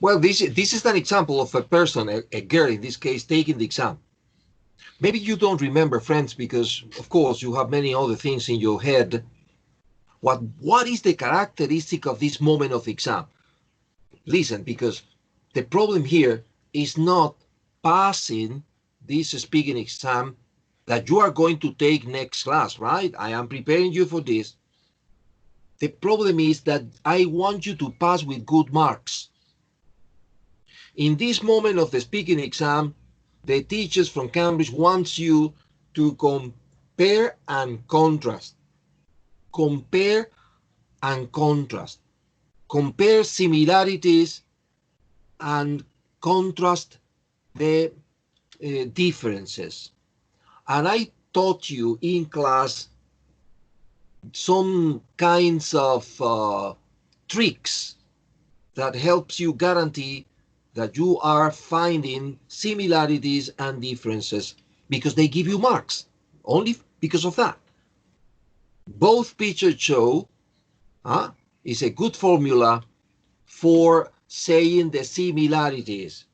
Well, this is an example of a person, a girl in this case, taking the exam. Maybe you don't remember, friends, because of course you have many other things in your head. What is the characteristic of this moment of exam? Listen, because the problem here is not passing this speaking exam that you are going to take next class, right? I am preparing you for this. The problem is that I want you to pass with good marks. In this moment of the speaking exam, the teachers from Cambridge wants you to compare and contrast. Compare and contrast. Compare similarities and contrast the differences. And I taught you in class some kinds of tricks that helps you guarantee that you are finding similarities and differences because they give you marks only because of that. Both pictures show is a good formula for saying the similarities.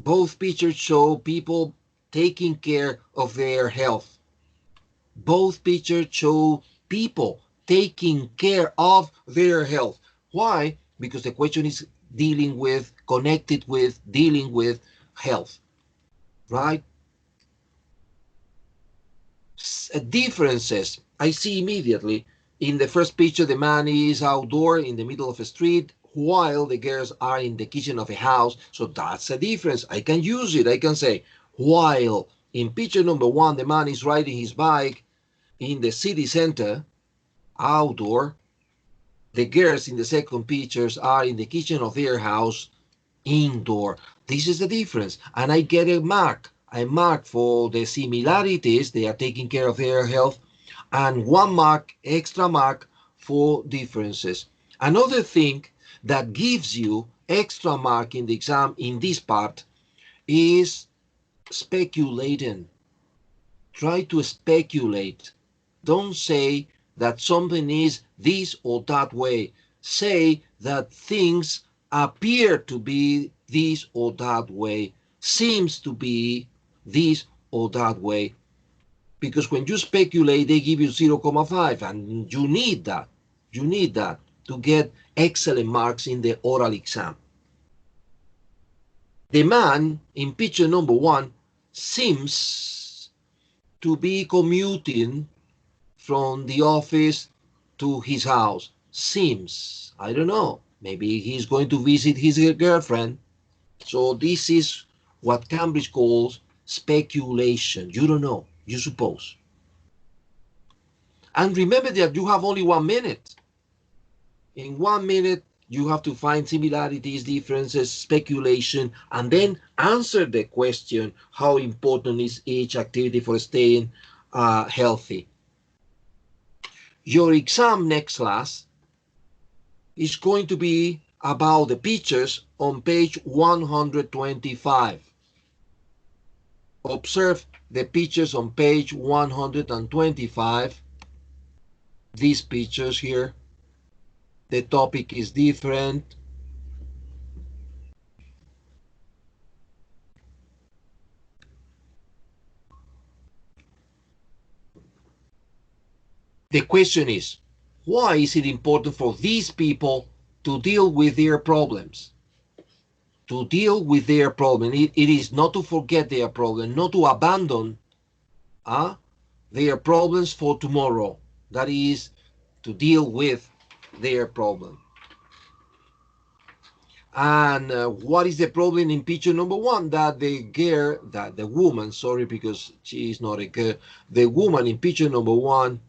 Both pictures show people taking care of their health. Both pictures show people taking care of their health. Why? Because the question is connected with dealing with health, right? Differences I see immediately. In the first picture, the man is outdoor in the middle of a street while the girls are in the kitchen of a house. So that's a difference. I can use it. I can say, while in picture number one, the man is riding his bike in the city center, outdoor, the girls in the second pictures are in the kitchen of their house, indoor. This is the difference. And I get a mark for the similarities. They are taking care of their health, and 1 mark, extra mark for differences. Another thing that gives you extra mark in the exam in this part is speculating. Try to speculate. Don't say that something is this or that way. Say that things appear to be this or that way, seems to be this or that way. Because when you speculate, they give you 0.5, and you need that. You need that to get excellent marks in the oral exam. The man in picture number one seems to be commuting from the office to his house. Seems. I don't know. Maybe he's going to visit his girlfriend. So this is what Cambridge calls speculation. You don't know. You suppose. And remember that you have only 1 minute. In 1 minute, you have to find similarities, differences, speculation, and then answer the question, how important is each activity for staying healthy? Your exam next class is going to be about the pictures on page 125. Observe the pictures on page 125. These pictures here. The topic is different. The question is, why is it important for these people to deal with their problems? To deal with their problem. It is not to forget their problem, not to abandon their problems for tomorrow. That is to deal with their problem. And what is the problem in picture number one? That the woman, sorry, because she is not a girl, the woman in picture number one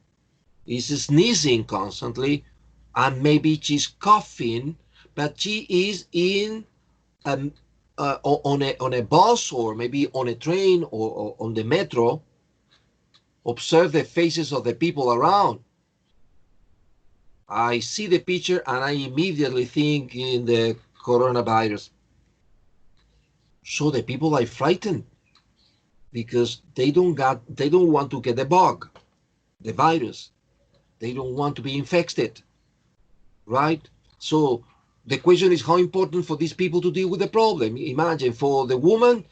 is sneezing constantly, and maybe she's coughing, but she is in on a bus, or maybe on a train, or on the metro. Observe the faces of the people around. I see the picture and I immediately think in the coronavirus. So the people are frightened because they don't want to get the bug, the virus. They don't want to be infected, right? So The question is how important for these people to deal with the problem. Imagine for the woman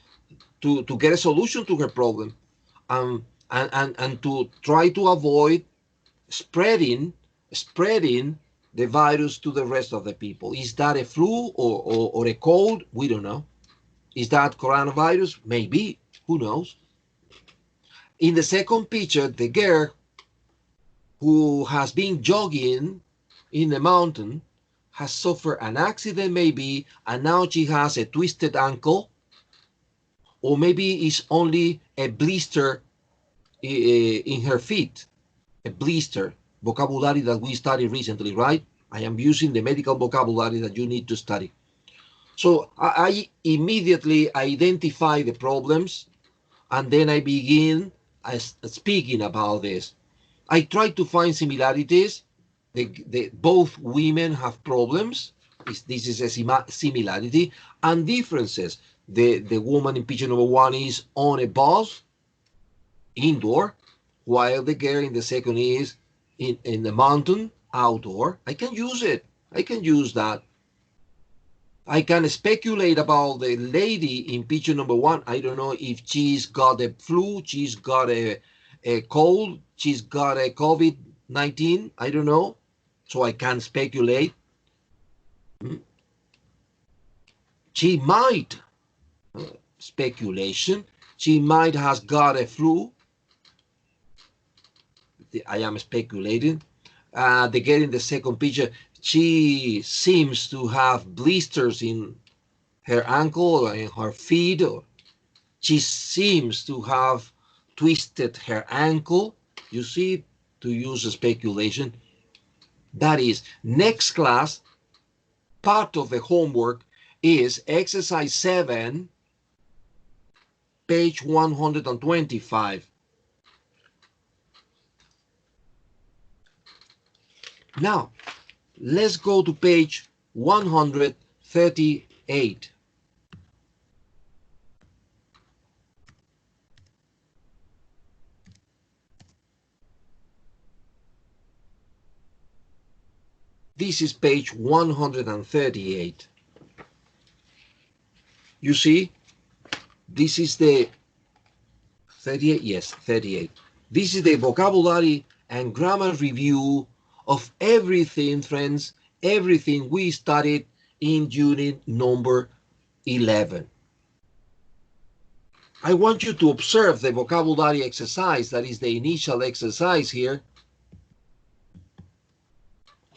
to get a solution to her problem, and to try to avoid spreading the virus to the rest of the people. Is that a flu or a cold? We don't know. Is that coronavirus? Maybe. Who knows? In the second picture, the girl who has been jogging in the mountain has suffered an accident maybe, and now she has a twisted ankle, or maybe it's only a blister in her feet. A blister, vocabulary that we studied recently, right? I am using the medical vocabulary that you need to study. So I immediately identify the problems, and then I begin speaking about this. I try to find similarities. Both women have problems. This is a similarity, and differences. The woman in picture number 1 is on a bus, indoor, while the girl in the second is in the mountain, outdoor. I can use it. I can use that. I can speculate about the lady in picture number 1. I don't know if she's got a flu, she's got a cold, she's got a COVID-19. I don't know. So I can speculate. She might, speculation, she might have got a flu. I am speculating. The girl in the second picture, she seems to have blisters in her ankle or in her feet, or she seems to have twisted her ankle. You see, to use a speculation. That is, next class, part of the homework is exercise 7, page 125. Now, let's go to page 138. This is page 138. You see, this is the 38, yes, 38. This is the vocabulary and grammar review of everything, friends, everything we studied in unit number 11. I want you to observe the vocabulary exercise, that is the initial exercise here.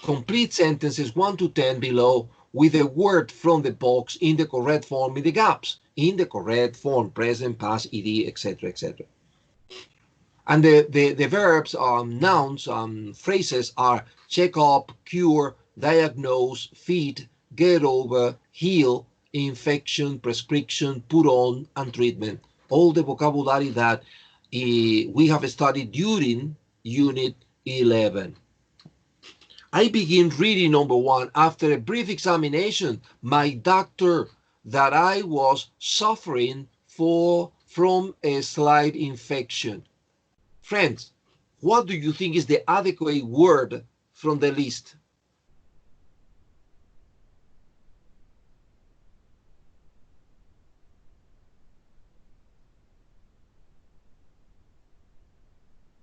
Complete sentences 1 to 10 below with a word from the box in the correct form in the gaps, in the correct form, present, past, ed, etc., etc. And the verbs, nouns, phrases are check up, cure, diagnose, feed, get over, heal, infection, prescription, put on, and treatment. All the vocabulary that we have studied during Unit 11. I begin reading number 1. After a brief examination, my doctor that I was suffering from a slight infection. Friends, what do you think is the adequate word from the list?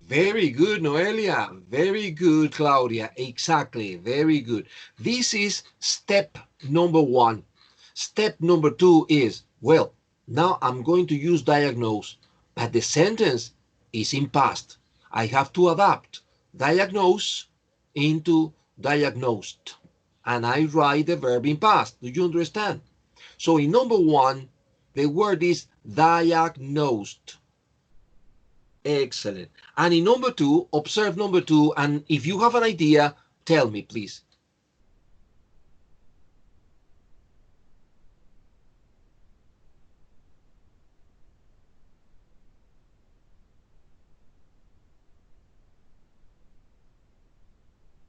Very good, Noelia. Very good, Claudia. Exactly. Very good. This is step number 1. Step number 2 is, well, now I'm going to use diagnose, but the sentence is in past. I have to adapt diagnose into diagnosed, and I write the verb in past. Do you understand? So in number 1, the word is diagnosed. Excellent. And in number 2, observe number 2, and if you have an idea, tell me, please.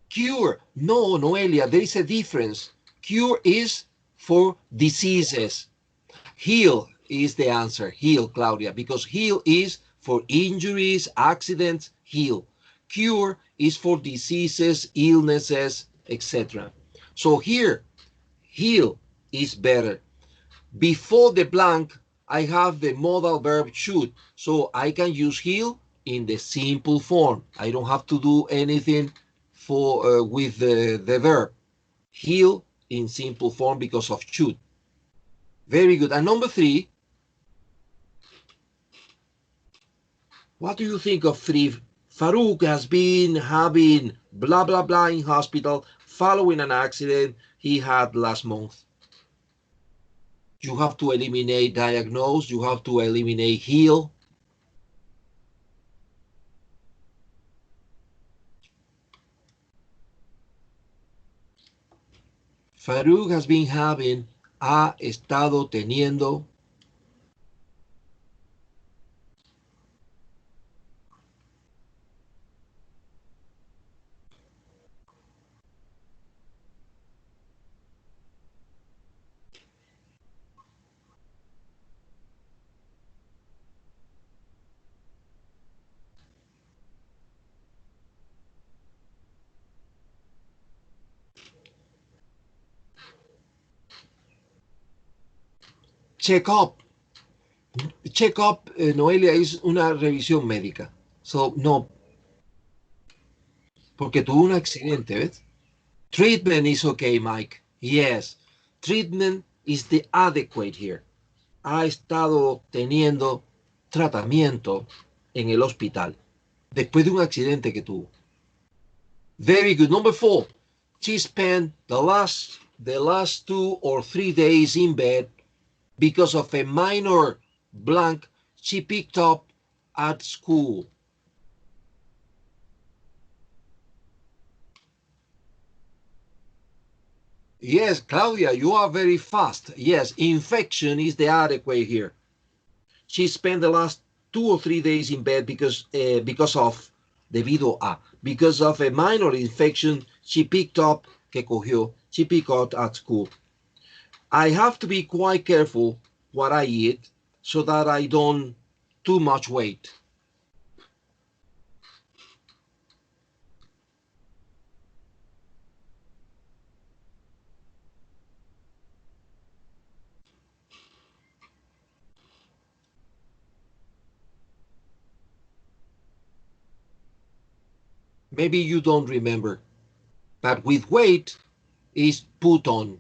Cure. No, Noelia, there is a difference. Cure is for diseases. Heal is the answer. Heal, Claudia, because heal is for injuries, accidents, heal. Cure is for diseases, illnesses, etc. So here, Heal is better. Before the blank, I have the modal verb should, so I can use heal in the simple form. I don't have to do anything with the verb. Heal in simple form because of should. Very good. And number 3, what do you think of 3? Farouk has been having blah, blah, blah in hospital following an accident he had last month. You have to eliminate diagnose. You have to eliminate heal. Farouk has been having, ha estado teniendo. Check up. Check up, Noelia, es una revisión médica. So, no, porque tuvo un accidente, ¿ves? Treatment is okay, Mike. Yes. Treatment is the adequate here. Ha estado teniendo tratamiento en el hospital después de un accidente que tuvo. Very good. Number 4. She spent the last 2 or 3 days in bed because of a minor blank she picked up at school. Yes, Claudia, you are very fast. Yes, infection is the adequate here. She spent the last 2 or 3 days in bed because of a minor infection she picked up, she picked up at school. I have to be quite careful what I eat so that I don't too much weight. Maybe you don't remember, but with weight is put on.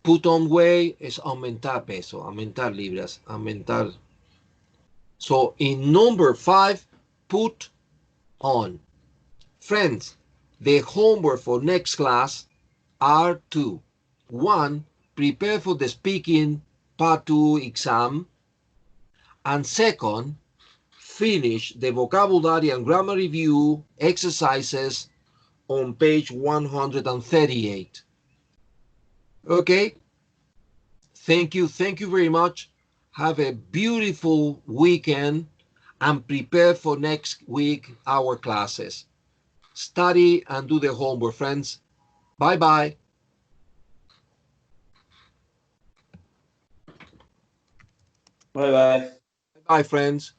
Put on weight es aumentar peso, aumentar libras, aumentar. So in number 5, put on. Friends, the homework for next class are 2. 1, prepare for the speaking part 2 exam. And second, finish the vocabulary and grammar review exercises on page 138. Okay? Thank you very much. Have a beautiful weekend and prepare for next week our classes. Study and do the homework, friends. Bye-bye. Bye-bye. Bye, friends.